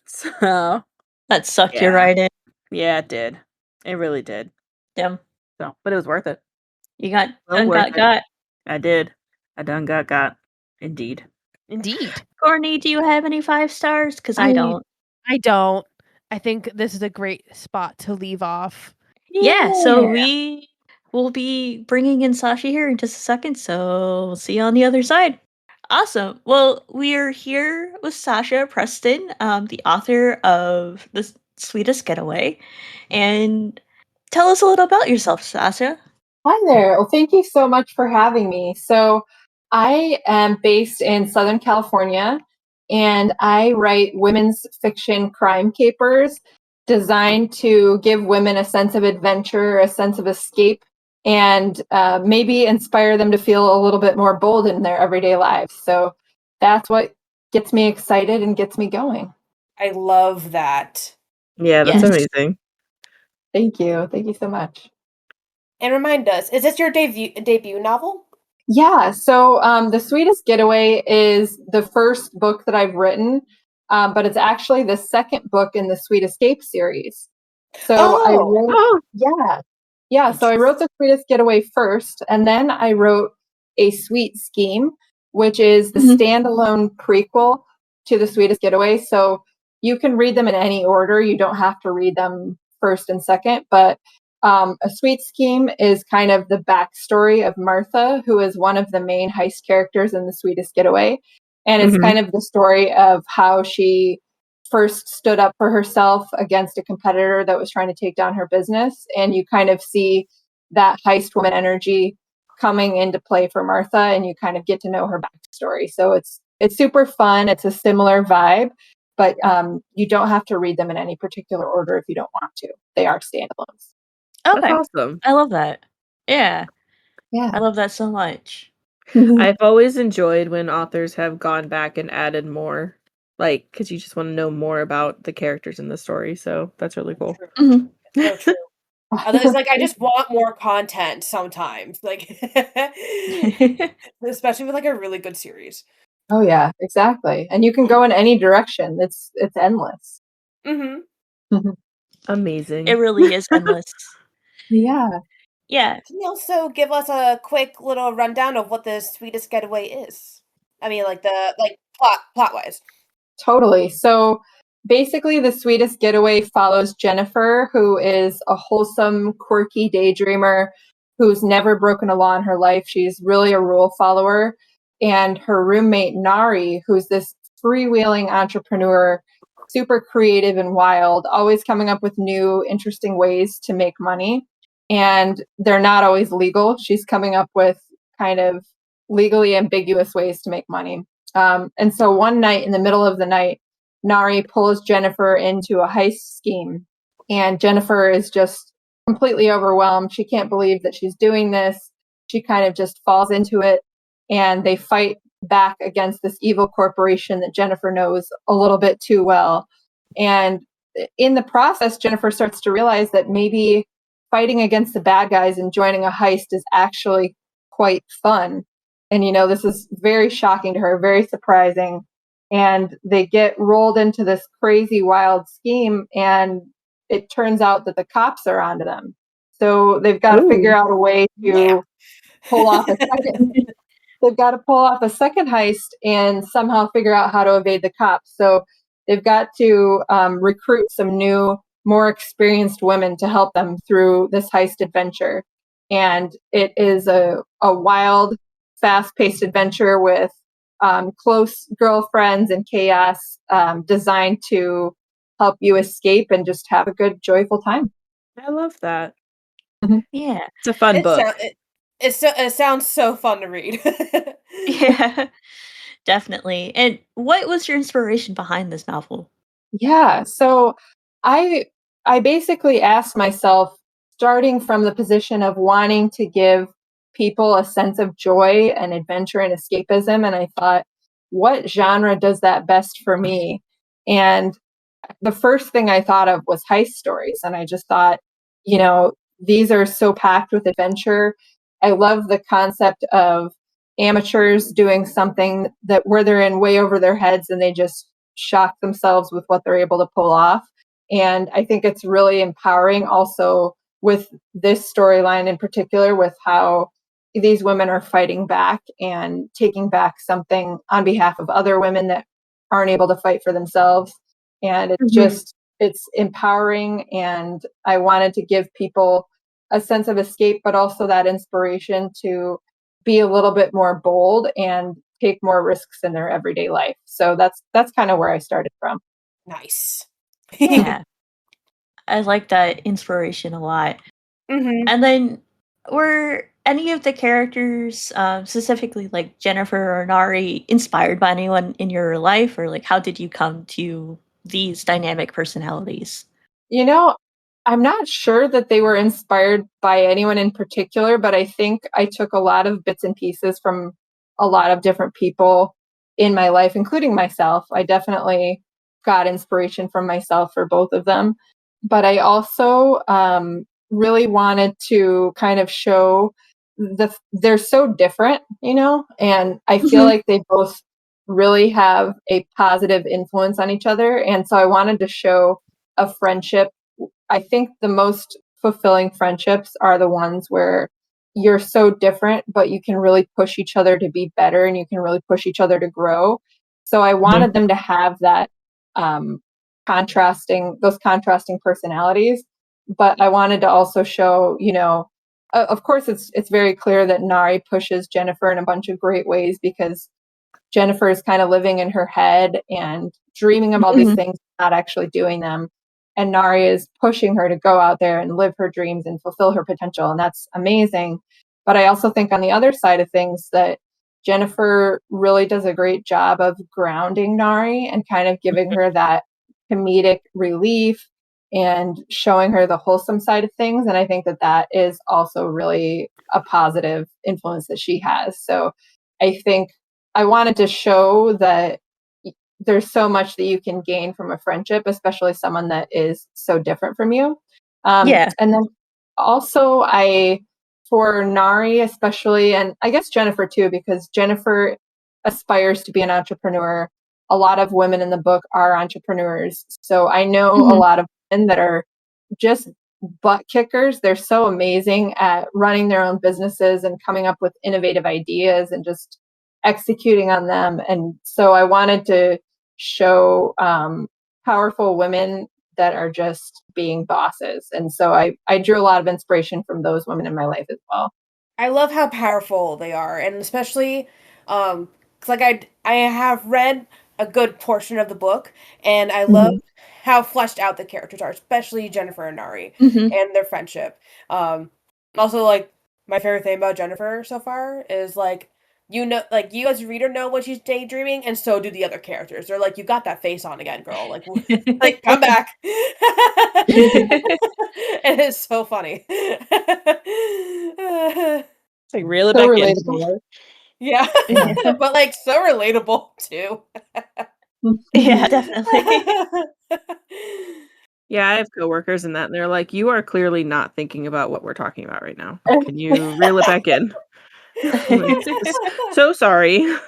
So That sucked you yeah, right in. yeah, it did. It really did. Damn. So, but it was worth it. You got Well done worth it. got. I did. I done got. Indeed. Indeed. Courtney, do you have any 5 stars? Because I I don't. I don't. I think this is a great spot to leave off. Yeah, so Yeah. we will be bringing in Sasha here in just a second, so we'll see you on the other side. Awesome. Well, we're here with Sasha Preston, the author of The Sweetest Getaway. And tell us a little about yourself, Sasha. Hi there. Well, thank you so much for having me. So, I am based in Southern California, and I write women's fiction crime capers designed to give women a sense of adventure, a sense of escape, and maybe inspire them to feel a little bit more bold in their everyday lives. So, that's what gets me excited and gets me going. I love that. Yeah, that's Yes. amazing. Thank you. Thank you so much. And remind us, is this your debut novel? Yeah, so The Sweetest Getaway is the first book that I've written, but it's actually the second book in the Sweet Escape series. So I wrote, so I wrote The Sweetest Getaway first, and then I wrote A Sweet Scheme, which is the standalone prequel to The Sweetest Getaway. So you can read them in any order. You don't have to read them first and second, but A Sweet Scheme is kind of the backstory of Martha, who is one of the main heist characters in The Sweetest Getaway. And it's kind of the story of how she first stood up for herself against a competitor that was trying to take down her business. And you kind of see that heist woman energy coming into play for Martha, and you kind of get to know her backstory. So it's it's super fun. It's a similar vibe, but you don't have to read them in any particular order if you don't want to. They are standalones. Okay. That's awesome. I love that. Yeah. Yeah. I love that so much. I've always enjoyed when authors have gone back and added more, like, because you just want to know more about the characters in the story. So that's really cool. Mhm. So true. It's like I just want more content sometimes, like especially with like a really good series. Oh yeah, exactly. And you can go in any direction. It's endless. Mm-hmm. Amazing. It really is endless. Yeah. Yeah. Can you also give us a quick little rundown of what the Sweetest Getaway is? I mean, like the plot wise. Totally. So basically, The Sweetest Getaway follows Jennifer, who is a wholesome, quirky daydreamer who's never broken a law in her life. She's really a rule follower. And her roommate, Nari, who's this freewheeling entrepreneur, super creative and wild, always coming up with new, interesting ways to make money. And they're not always legal. She's coming up with kind of legally ambiguous ways to make money. And so one night in the middle of the night, Nari pulls Jennifer into a heist scheme. And Jennifer is just completely overwhelmed. She can't believe that she's doing this. She kind of just falls into it. And they fight back against this evil corporation that Jennifer knows a little bit too well. And in the process, Jennifer starts to realize that maybe fighting against the bad guys and joining a heist is actually quite fun. And, this is very shocking to her, very surprising. And they get rolled into this crazy, wild scheme. And it turns out that the cops are onto them. So they've got to figure out a way to pull off a second. They've got to pull off a second heist and somehow figure out how to evade the cops. So they've got to recruit some new, more experienced women to help them through this heist adventure. And it is a wild, fast-paced adventure with close girlfriends and chaos, designed to help you escape and just have a good, joyful time. I love that. Yeah. It's a fun book. It sounds so fun to read. Yeah. Definitely. And what was your inspiration behind this novel? Yeah, so I basically asked myself, starting from the position of wanting to give people a sense of joy and adventure and escapism, and I thought, what genre does that best for me? And the first thing I thought of was heist stories, and I just thought, these are so packed with adventure. I love the concept of amateurs doing something that where they're in way over their heads and they just shock themselves with what they're able to pull off. And I think it's really empowering also with this storyline in particular, with how these women are fighting back and taking back something on behalf of other women that aren't able to fight for themselves. And it's empowering. And I wanted to give people a sense of escape, but also that inspiration to be a little bit more bold and take more risks in their everyday life. So that's kind of where I started from. Nice. Yeah. I like that inspiration a lot. Mm-hmm. And then were any of the characters, specifically like Jennifer or Nari, inspired by anyone in your life? Or like how did you come to these dynamic personalities? I'm not sure that they were inspired by anyone in particular, but I think I took a lot of bits and pieces from a lot of different people in my life, including myself. I definitely got inspiration from myself for both of them. But I also really wanted to kind of show they're so different, and I feel like they both really have a positive influence on each other. And so I wanted to show a friendship. I think the most fulfilling friendships are the ones where you're so different, but you can really push each other to be better and you can really push each other to grow. So I wanted them to have that contrasting personalities, but I wanted to also show, of course, it's very clear that Nari pushes Jennifer in a bunch of great ways because Jennifer is kind of living in her head and dreaming of all these things, not actually doing them. And Nari is pushing her to go out there and live her dreams and fulfill her potential. And that's amazing. But I also think on the other side of things that Jennifer really does a great job of grounding Nari and kind of giving her that comedic relief and showing her the wholesome side of things. And I think that that is also really a positive influence that she has. So I think I wanted to show that there's so much that you can gain from a friendship, especially someone that is so different from you. Yeah. And then also for Nari especially, and I guess Jennifer too, because Jennifer aspires to be an entrepreneur. A lot of women in the book are entrepreneurs. So I know a lot of women that are just butt kickers. They're so amazing at running their own businesses and coming up with innovative ideas and just executing on them. And so I wanted to show powerful women that are just being bosses. And so I drew a lot of inspiration from those women in my life as well. I love how powerful they are, and especially, 'cause like I have read a good portion of the book, and I love how fleshed out the characters are, especially Jennifer and Nari and their friendship. Also, like, my favorite thing about Jennifer so far is like you as a reader know when she's daydreaming, and so do the other characters. They're like, you got that face on again, girl. Like, like come back. It is so funny. It's like reel it So back in. relatable. Yeah, but like so relatable too. Yeah, definitely. Yeah, I have coworkers in that, and they're like, "You are clearly not thinking about what we're talking about right now. Can you reel it back in?" So sorry. You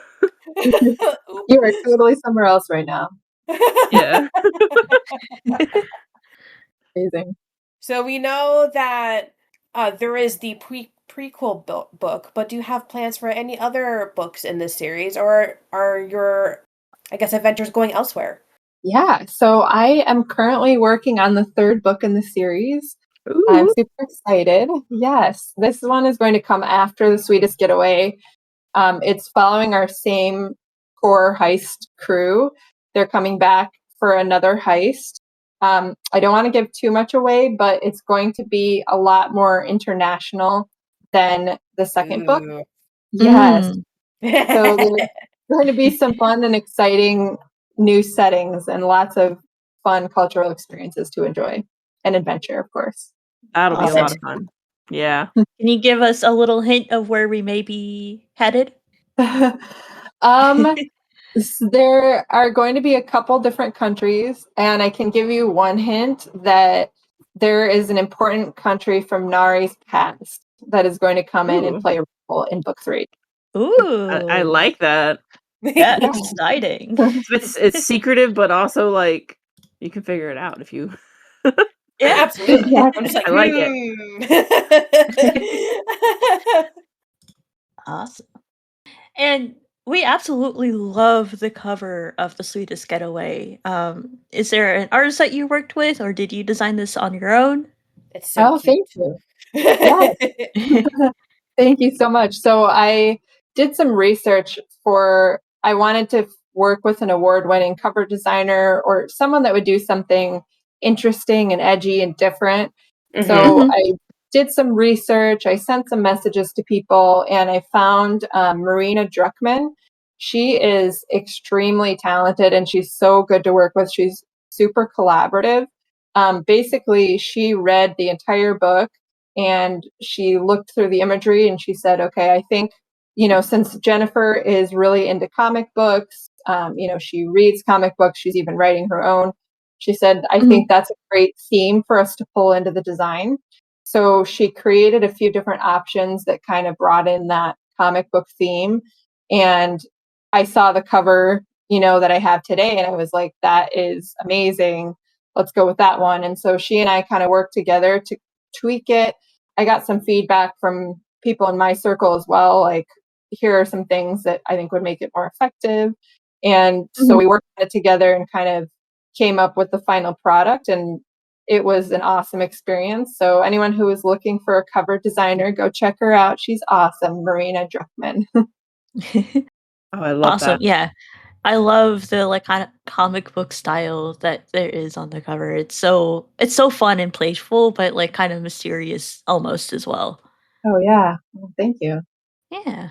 are totally somewhere else right now. Yeah. Amazing. So we know that there is the prequel book, but do you have plans for any other books in this series, or are your, I guess, adventures going elsewhere? Yeah, so I am currently working on the third book in the series. I'm super excited. Yes, this one is going to come after The Sweetest Getaway. It's following our same core heist crew. They're coming back for another heist. I don't want to give too much away, but it's going to be a lot more international than the second book. Yes. So there's going to be some fun and exciting new settings and lots of fun cultural experiences to enjoy and adventure, of course. That'll be a lot Awesome. of fun. Yeah. Can you give us a little hint of where we may be headed? There are going to be a couple different countries, and I can give you one hint that there is an important country from Nari's past that is going to come in and play a role in book 3. Ooh. I like that. Yeah, exciting. It's secretive, but also like you can figure it out if you. Yeah, absolutely. Yeah. I'm just like, I like it. Awesome. And we absolutely love the cover of The Sweetest Getaway. Is there an artist that you worked with, or did you design this on your own? It's so cute. Thank you. Yes. Thank you so much. So I did some research I wanted to work with an award-winning cover designer or someone that would do something interesting and edgy and different. So I did some research. I sent some messages to people, and I found Marina Druckmann. She is extremely talented, and she's so good to work with. She's super collaborative. Basically, she read the entire book and she looked through the imagery and she said, okay, I think, since Jennifer is really into comic books, she reads comic books, she's even writing her own. She said, I think that's a great theme for us to pull into the design. So she created a few different options that kind of brought in that comic book theme. And I saw the cover, that I have today, and I was like, that is amazing. Let's go with that one. And so she and I kind of worked together to tweak it. I got some feedback from people in my circle as well. Like, here are some things that I think would make it more effective. And so we worked on it together and kind of came up with the final product. And it was an awesome experience. So anyone who is looking for a cover designer, go check her out. She's awesome. Marina Druckmann. Oh, I love Awesome. that. Yeah. I love the kind of comic book style that there is on the cover. It's so fun and playful, but kind of mysterious almost as well. Oh yeah. Well, thank you. Yeah.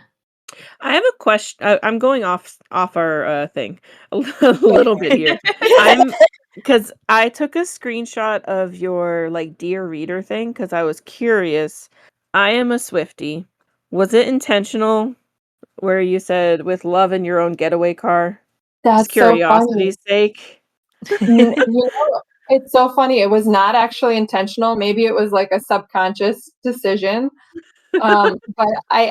I have a question. I'm going off our thing a little bit here. I'm because I took a screenshot of your like dear reader thing because I was curious. I am a Swiftie. Was it intentional where you said with love in your own getaway car? Just That's so funny. curiosity's sake. You know, it's so funny. It was not actually intentional. Maybe it was like a subconscious decision. But I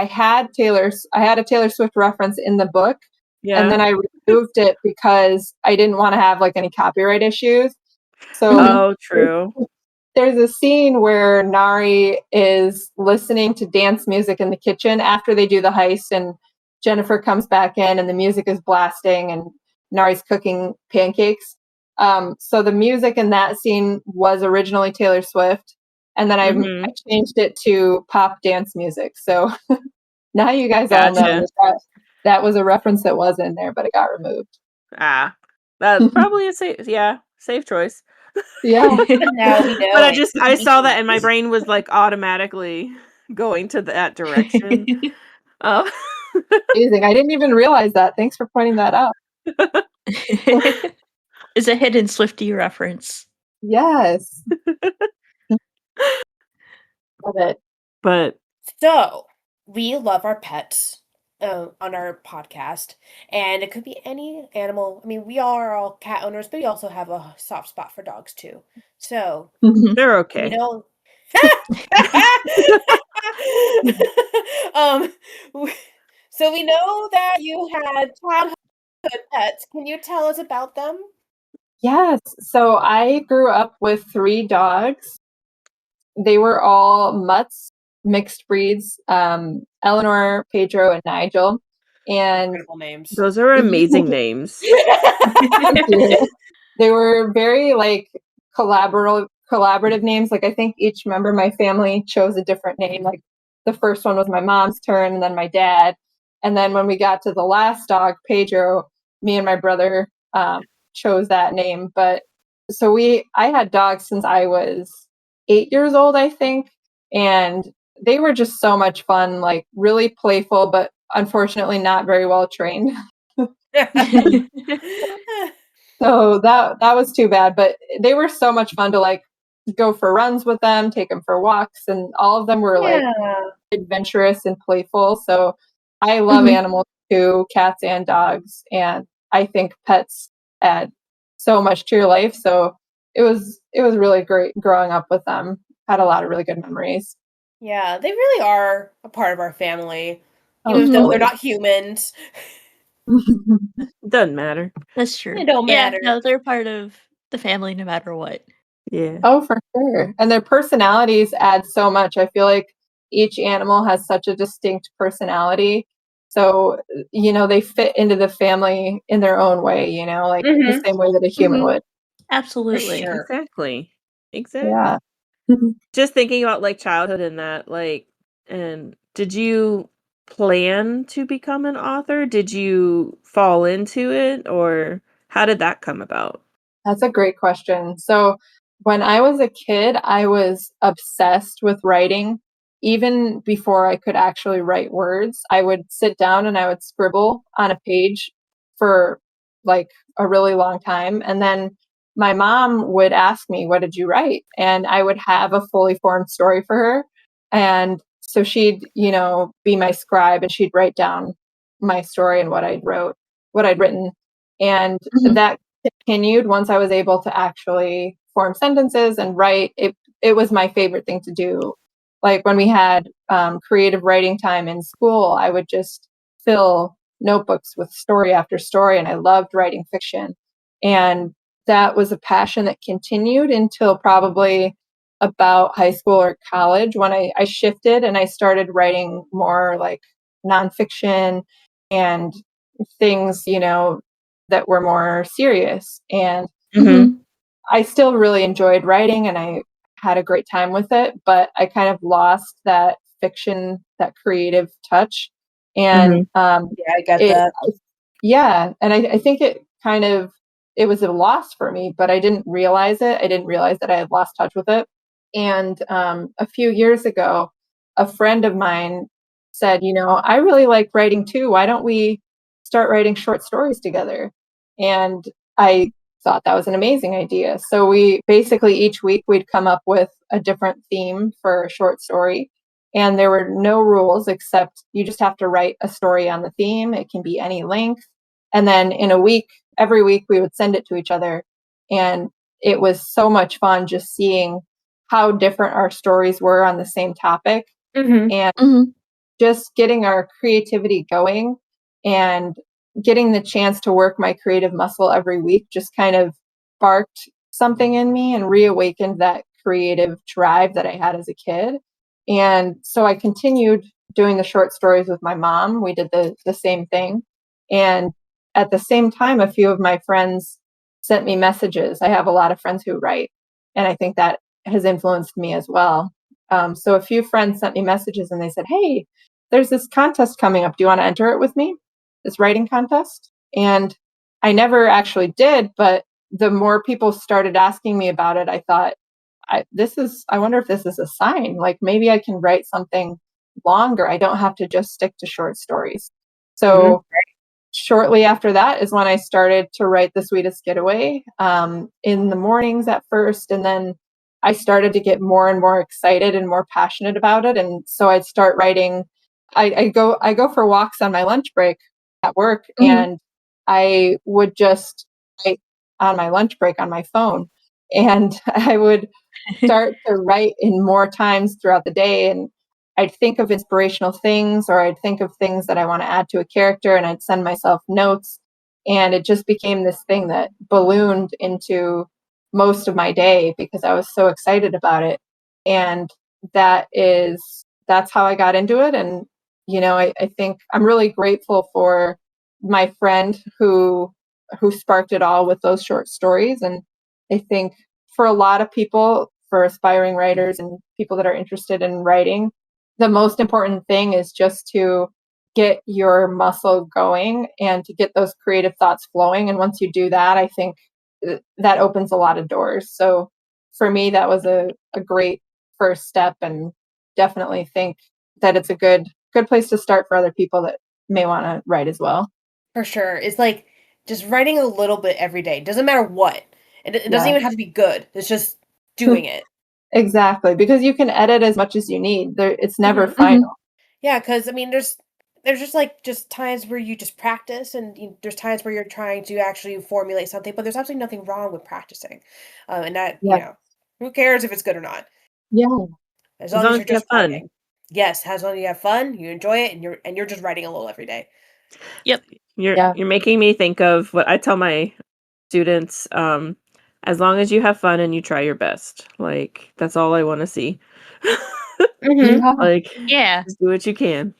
had a Taylor Swift reference in the book, and Yeah. then I removed it because I didn't want to have like any copyright issues. So Oh, true. there's a scene where Nari is listening to dance music in the kitchen after they do the heist, and Jennifer comes back in and the music is blasting and Nari's cooking pancakes. So the music in that scene was originally Taylor Swift, and then I changed it to pop dance music. So now you guys all know that was a reference that was in there, but it got removed. That's probably a safe choice. Yeah. Now we know. But I saw that and my brain was like automatically going to that direction. Amazing. I didn't even realize that. Thanks for pointing that out. Is a hidden Swiftie reference. Yes. Love it. But so we love our pets on our podcast, and it could be any animal. I mean, we are all cat owners, but we also have a soft spot for dogs too. So they're okay. We know. So we know that you had childhood pets. Can you tell us about them? Yes. So I grew up with 3 dogs. They were all mutts, mixed breeds, Eleanor, Pedro, and Nigel. And incredible names. Those are amazing names. They were very like collaborative names. Like I think each member of my family chose a different name. Like the first one was my mom's turn, and then my dad. And then when we got to the last dog, Pedro, me and my brother chose that name. But so I had dogs since I was 8 years old, I think. And they were just so much fun, like really playful, but unfortunately not very well trained. So that was too bad, but they were so much fun to like go for runs with them, take them for walks, and all of them were like adventurous and playful. So I love animals too, cats and dogs, and I think pets add so much to your life. So it was really great growing up with them. Had a lot of really good memories. Yeah, they really are a part of our family, even though they're not humans. Doesn't matter. That's true. It don't matter. Yeah, no, they're part of the family no matter what. Yeah. Oh, for sure. And their personalities add so much. I feel like each animal has such a distinct personality. So, they fit into the family in their own way, like the same way that a human would. Absolutely. Sure. Exactly. Yeah. Just thinking about like childhood and that, like, and did you plan to become an author? Did you fall into it, or how did that come about? That's a great question. So when I was a kid, I was obsessed with writing. Even before I could actually write words, I would sit down and I would scribble on a page for like a really long time. And then my mom would ask me, "What did you write?" And I would have a fully formed story for her. And so she'd, be my scribe and she'd write down my story and what I'd written. And that continued once I was able to actually form sentences and write. It was my favorite thing to do. Like when we had creative writing time in school, I would just fill notebooks with story after story, and I loved writing fiction. And that was a passion that continued until probably about high school or college when I shifted and I started writing more like nonfiction and things, that were more serious. And I still really enjoyed writing and I had a great time with it, but I kind of lost that fiction, that creative touch. And Yeah, I get that. Yeah. And I think it was a loss for me, but I didn't realize it. I didn't realize that I had lost touch with it. And a few years ago, a friend of mine said, I really like writing too. Why don't we start writing short stories together? And I thought that was an amazing idea. So we basically each week we'd come up with a different theme for a short story. And there were no rules except you just have to write a story on the theme. It can be any length. And then in a week, every week we would send it to each other. And it was so much fun just seeing how different our stories were on the same topic and just getting our creativity going and getting the chance to work my creative muscle every week just kind of sparked something in me and reawakened that creative drive that I had as a kid. And so I continued doing the short stories with my mom. We did the same thing. And at the same time, a few of my friends sent me messages. I have a lot of friends who write, and I think that has influenced me as well. So a few friends sent me messages and they said, hey, there's this contest coming up. Do you want to enter it with me? This writing contest? And I never actually did, but the more people started asking me about it, I thought, I wonder if this is a sign. Like maybe I can write something longer. I don't have to just stick to short stories. So shortly after that is when I started to write The Sweetest Getaway, in the mornings at first. And then I started to get more and more excited and more passionate about it. And so I'd start writing. I go for walks on my lunch break at work, and I would just write on my lunch break on my phone. And I would start to write in more times throughout the day. And I'd think of inspirational things, or I'd think of things that I want to add to a character, and I'd send myself notes. And it just became this thing that ballooned into most of my day because I was so excited about it. And that's how I got into it. And, I think I'm really grateful for my friend who sparked it all with those short stories. And I think for a lot of people, for aspiring writers and people that are interested in writing, the most important thing is just to get your muscle going and to get those creative thoughts flowing. And once you do that, I think that opens a lot of doors. So for me, that was a great first step, and definitely think that it's a good place to start for other people that may want to write as well. For sure. It's like just writing a little bit every day. Doesn't matter what. It doesn't even have to be good. It's just doing it. Exactly. Because you can edit as much as you need. It's never final. Yeah, because I mean, there's just times where you just practice, and there's times where you're trying to actually formulate something, but there's absolutely nothing wrong with practicing. And that, who cares if it's good or not? Yeah. As long as you're just writing. Yes, as long as you have fun, you enjoy it, and you're just writing a little every day. Yep. You're making me think of what I tell my students. As long as you have fun and you try your best, like that's all I want to see. Like, just do what you can.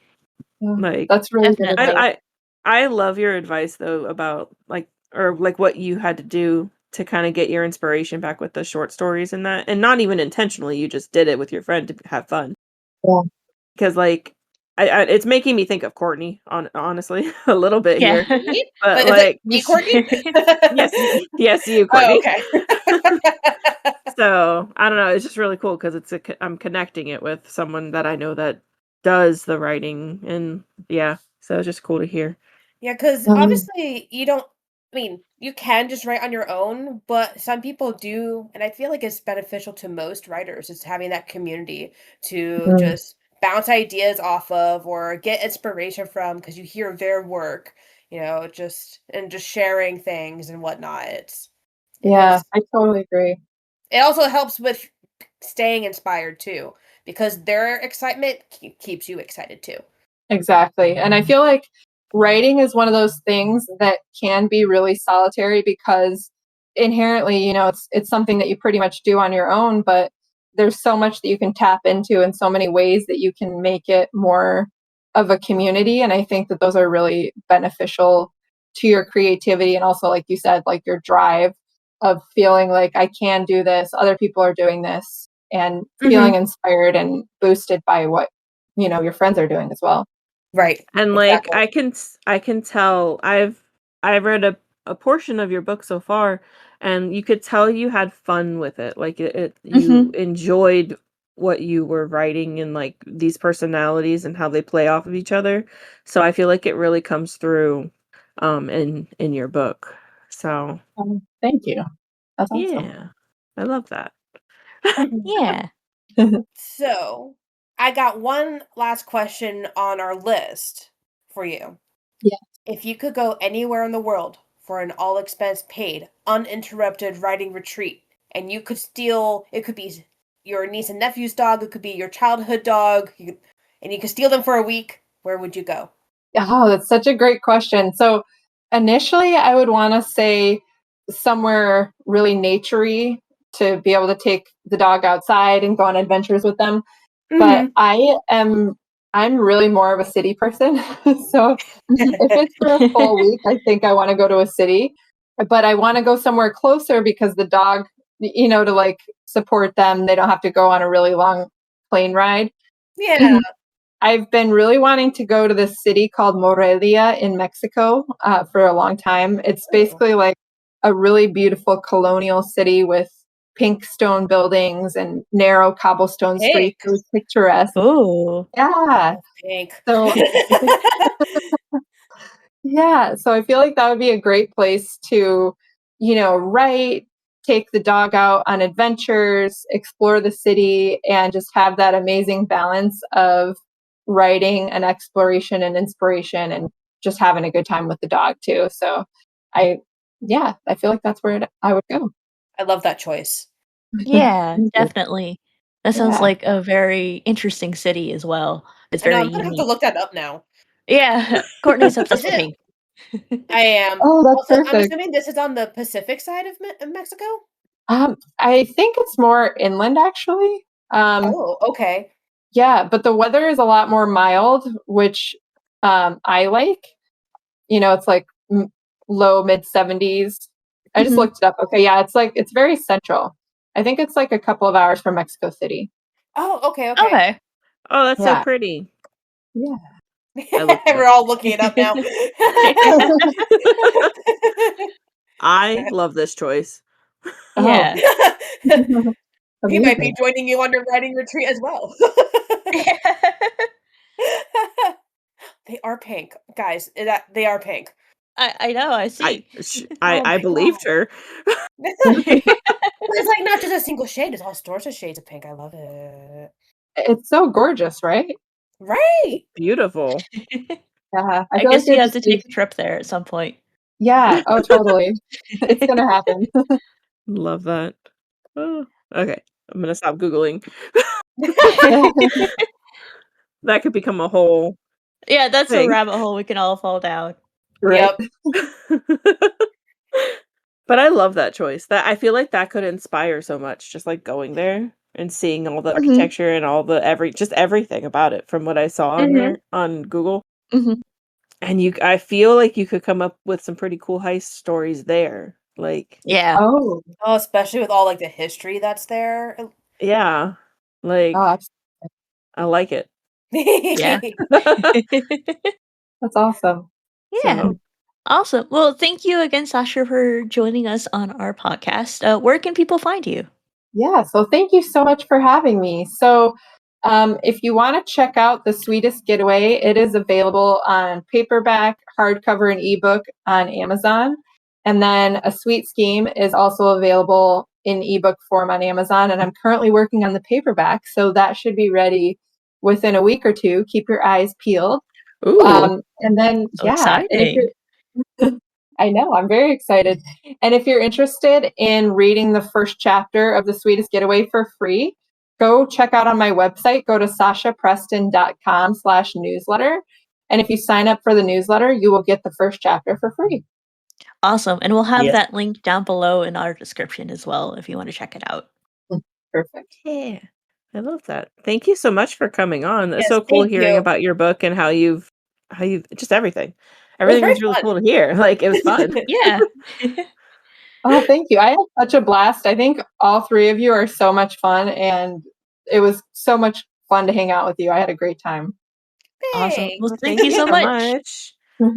Like, that's really good advice. I love your advice though about like what you had to do to kind of get your inspiration back with the short stories and that, and not even intentionally, you just did it with your friend to have fun. Yeah. Because like it's making me think of Courtney, honestly, a little bit here. But like, me, Courtney? yes, you, Courtney. Oh, okay. So I don't know. It's just really cool because I'm connecting it with someone that I know that does the writing, and so it's just cool to hear. Yeah, because obviously you can just write on your own, but some people do, and I feel like it's beneficial to most writers is having that community to just bounce ideas off of or get inspiration from because you hear their work, just sharing things and whatnot. I totally agree. It also helps with staying inspired too, because their excitement keeps you excited too. Exactly. And I feel like writing is one of those things that can be really solitary because inherently, it's something that you pretty much do on your own, but there's so much that you can tap into in so many ways that you can make it more of a community. And I think that those are really beneficial to your creativity. And also, like you said, like your drive of feeling like I can do this, other people are doing this, and feeling inspired and boosted by what, your friends are doing as well. Right. And like I can tell I've read a portion of your book so far, and you could tell you had fun with it. Like you enjoyed what you were writing and like these personalities and how they play off of each other. So I feel like it really comes through in your book. So Thank you. That's awesome. yeah, I love that. Yeah. So, I got one last question on our list for you. Yeah. If you could go anywhere in the world for an all expense paid, uninterrupted writing retreat, and you could steal, it could be your niece and nephew's dog, it could be your childhood dog, and you could steal them for a week, where would you go? Oh, that's such a great question. So initially, I would want to say somewhere really naturey to be able to take the dog outside and go on adventures with them. But I'm really more of a city person. So if it's for a full week, I think I want to go to a city. But I want to go somewhere closer because the dog, to like support them, they don't have to go on a really long plane ride. Yeah. I've been really wanting to go to this city called Morelia in Mexico for a long time. It's basically like a really beautiful colonial city with pink stone buildings and narrow cobblestone streets. It was picturesque. Oh. Yeah. Pink. So yeah, so I feel like that would be a great place to, write, take the dog out on adventures, explore the city, and just have that amazing balance of writing and exploration and inspiration and just having a good time with the dog too. So I feel like that's where I would go. I love that choice. Yeah, Thank you. definitely. That sounds Yeah. like a very interesting city as well. It's I know, very I'm gonna have to unique. look that up now. Yeah, Courtney's obsessed with it? pink. I am. Oh, that's Also, I'm perfect. assuming this is on the Pacific side of Mexico? I think it's more inland actually. Oh, okay. Yeah, but the weather is a lot more mild, which I like. It's like low mid 70s. I just Mhm. looked it up. Okay, yeah, it's very central. I think it's like a couple of hours from Mexico City. Oh, okay. Okay. Oh, that's so Yeah. pretty. Yeah. I looked it We're up. all looking it up now. I love this choice. Yeah. He might be Amazing. joining you on your writing retreat as well. They are pink, guys. They are pink. I know, I see. Oh I my believed her. It's like not just a single shade; it's all sorts of shades of pink. I love it. It's so gorgeous, right? Right? Beautiful. Yeah. I I feel like guess you it have just to take a trip there at some point. Yeah. Oh, totally. It's gonna happen. Love that. Oh, okay. I'm gonna stop Googling. That could become a whole Yeah, that's a thing. rabbit hole we can all fall down. Right. Yep. But I love that choice. That I feel like that could inspire so much, just like going there and seeing all the architecture and all the everything about it from what I saw on there on Google. Mhm. And I feel like you could come up with some pretty cool heist stories there. Like, Yeah. Oh. Oh, especially with all like the history that's there. yeah. Like, Oh, I like it. Yeah. that's awesome. Yeah. So, Awesome. Well, thank you again, Sasha, for joining us on our podcast. Where can people find you? Yeah, so thank you so much for having me. So, if you want to check out The Sweetest Getaway, it is available on paperback, hardcover, and ebook on Amazon. And then A Sweet Scheme is also available in ebook form on Amazon. And I'm currently working on the paperback, so that should be ready within a week or two. Keep your eyes peeled. ooh. And then, So yeah, and if exciting. you're I know, I'm very excited. And if you're interested in reading the first chapter of The Sweetest Getaway for free, go check out on my website, go to sashapreston.com/newsletter. And if you sign up for the newsletter, you will get the first chapter for free. Awesome. And we'll have Yes. that link down below in our description as well if you want to check it out. Perfect. Yeah. I love that. Thank you so much for coming on. It's Yes, so cool thank hearing you. about your book and how you've just everything. It was Everything very was really fun. cool to hear. Like, it was fun. Yeah. Oh, thank you. I had such a blast. I think all three of you are so much fun, and it was so much fun to hang out with you. I had a great time. Awesome. Well, Thanks. thank you so much. All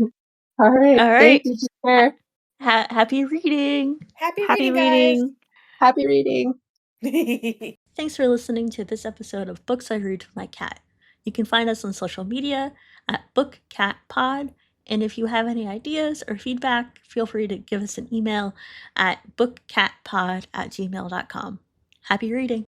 right. All Thank right. you. Take care. Happy reading. Happy Happy reading, guys. reading. Happy reading. Thanks for listening to this episode of Books I Read with My Cat. You can find us on social media at BookCatPod, and if you have any ideas or feedback, feel free to give us an email at bookcatpod@gmail.com. Happy reading!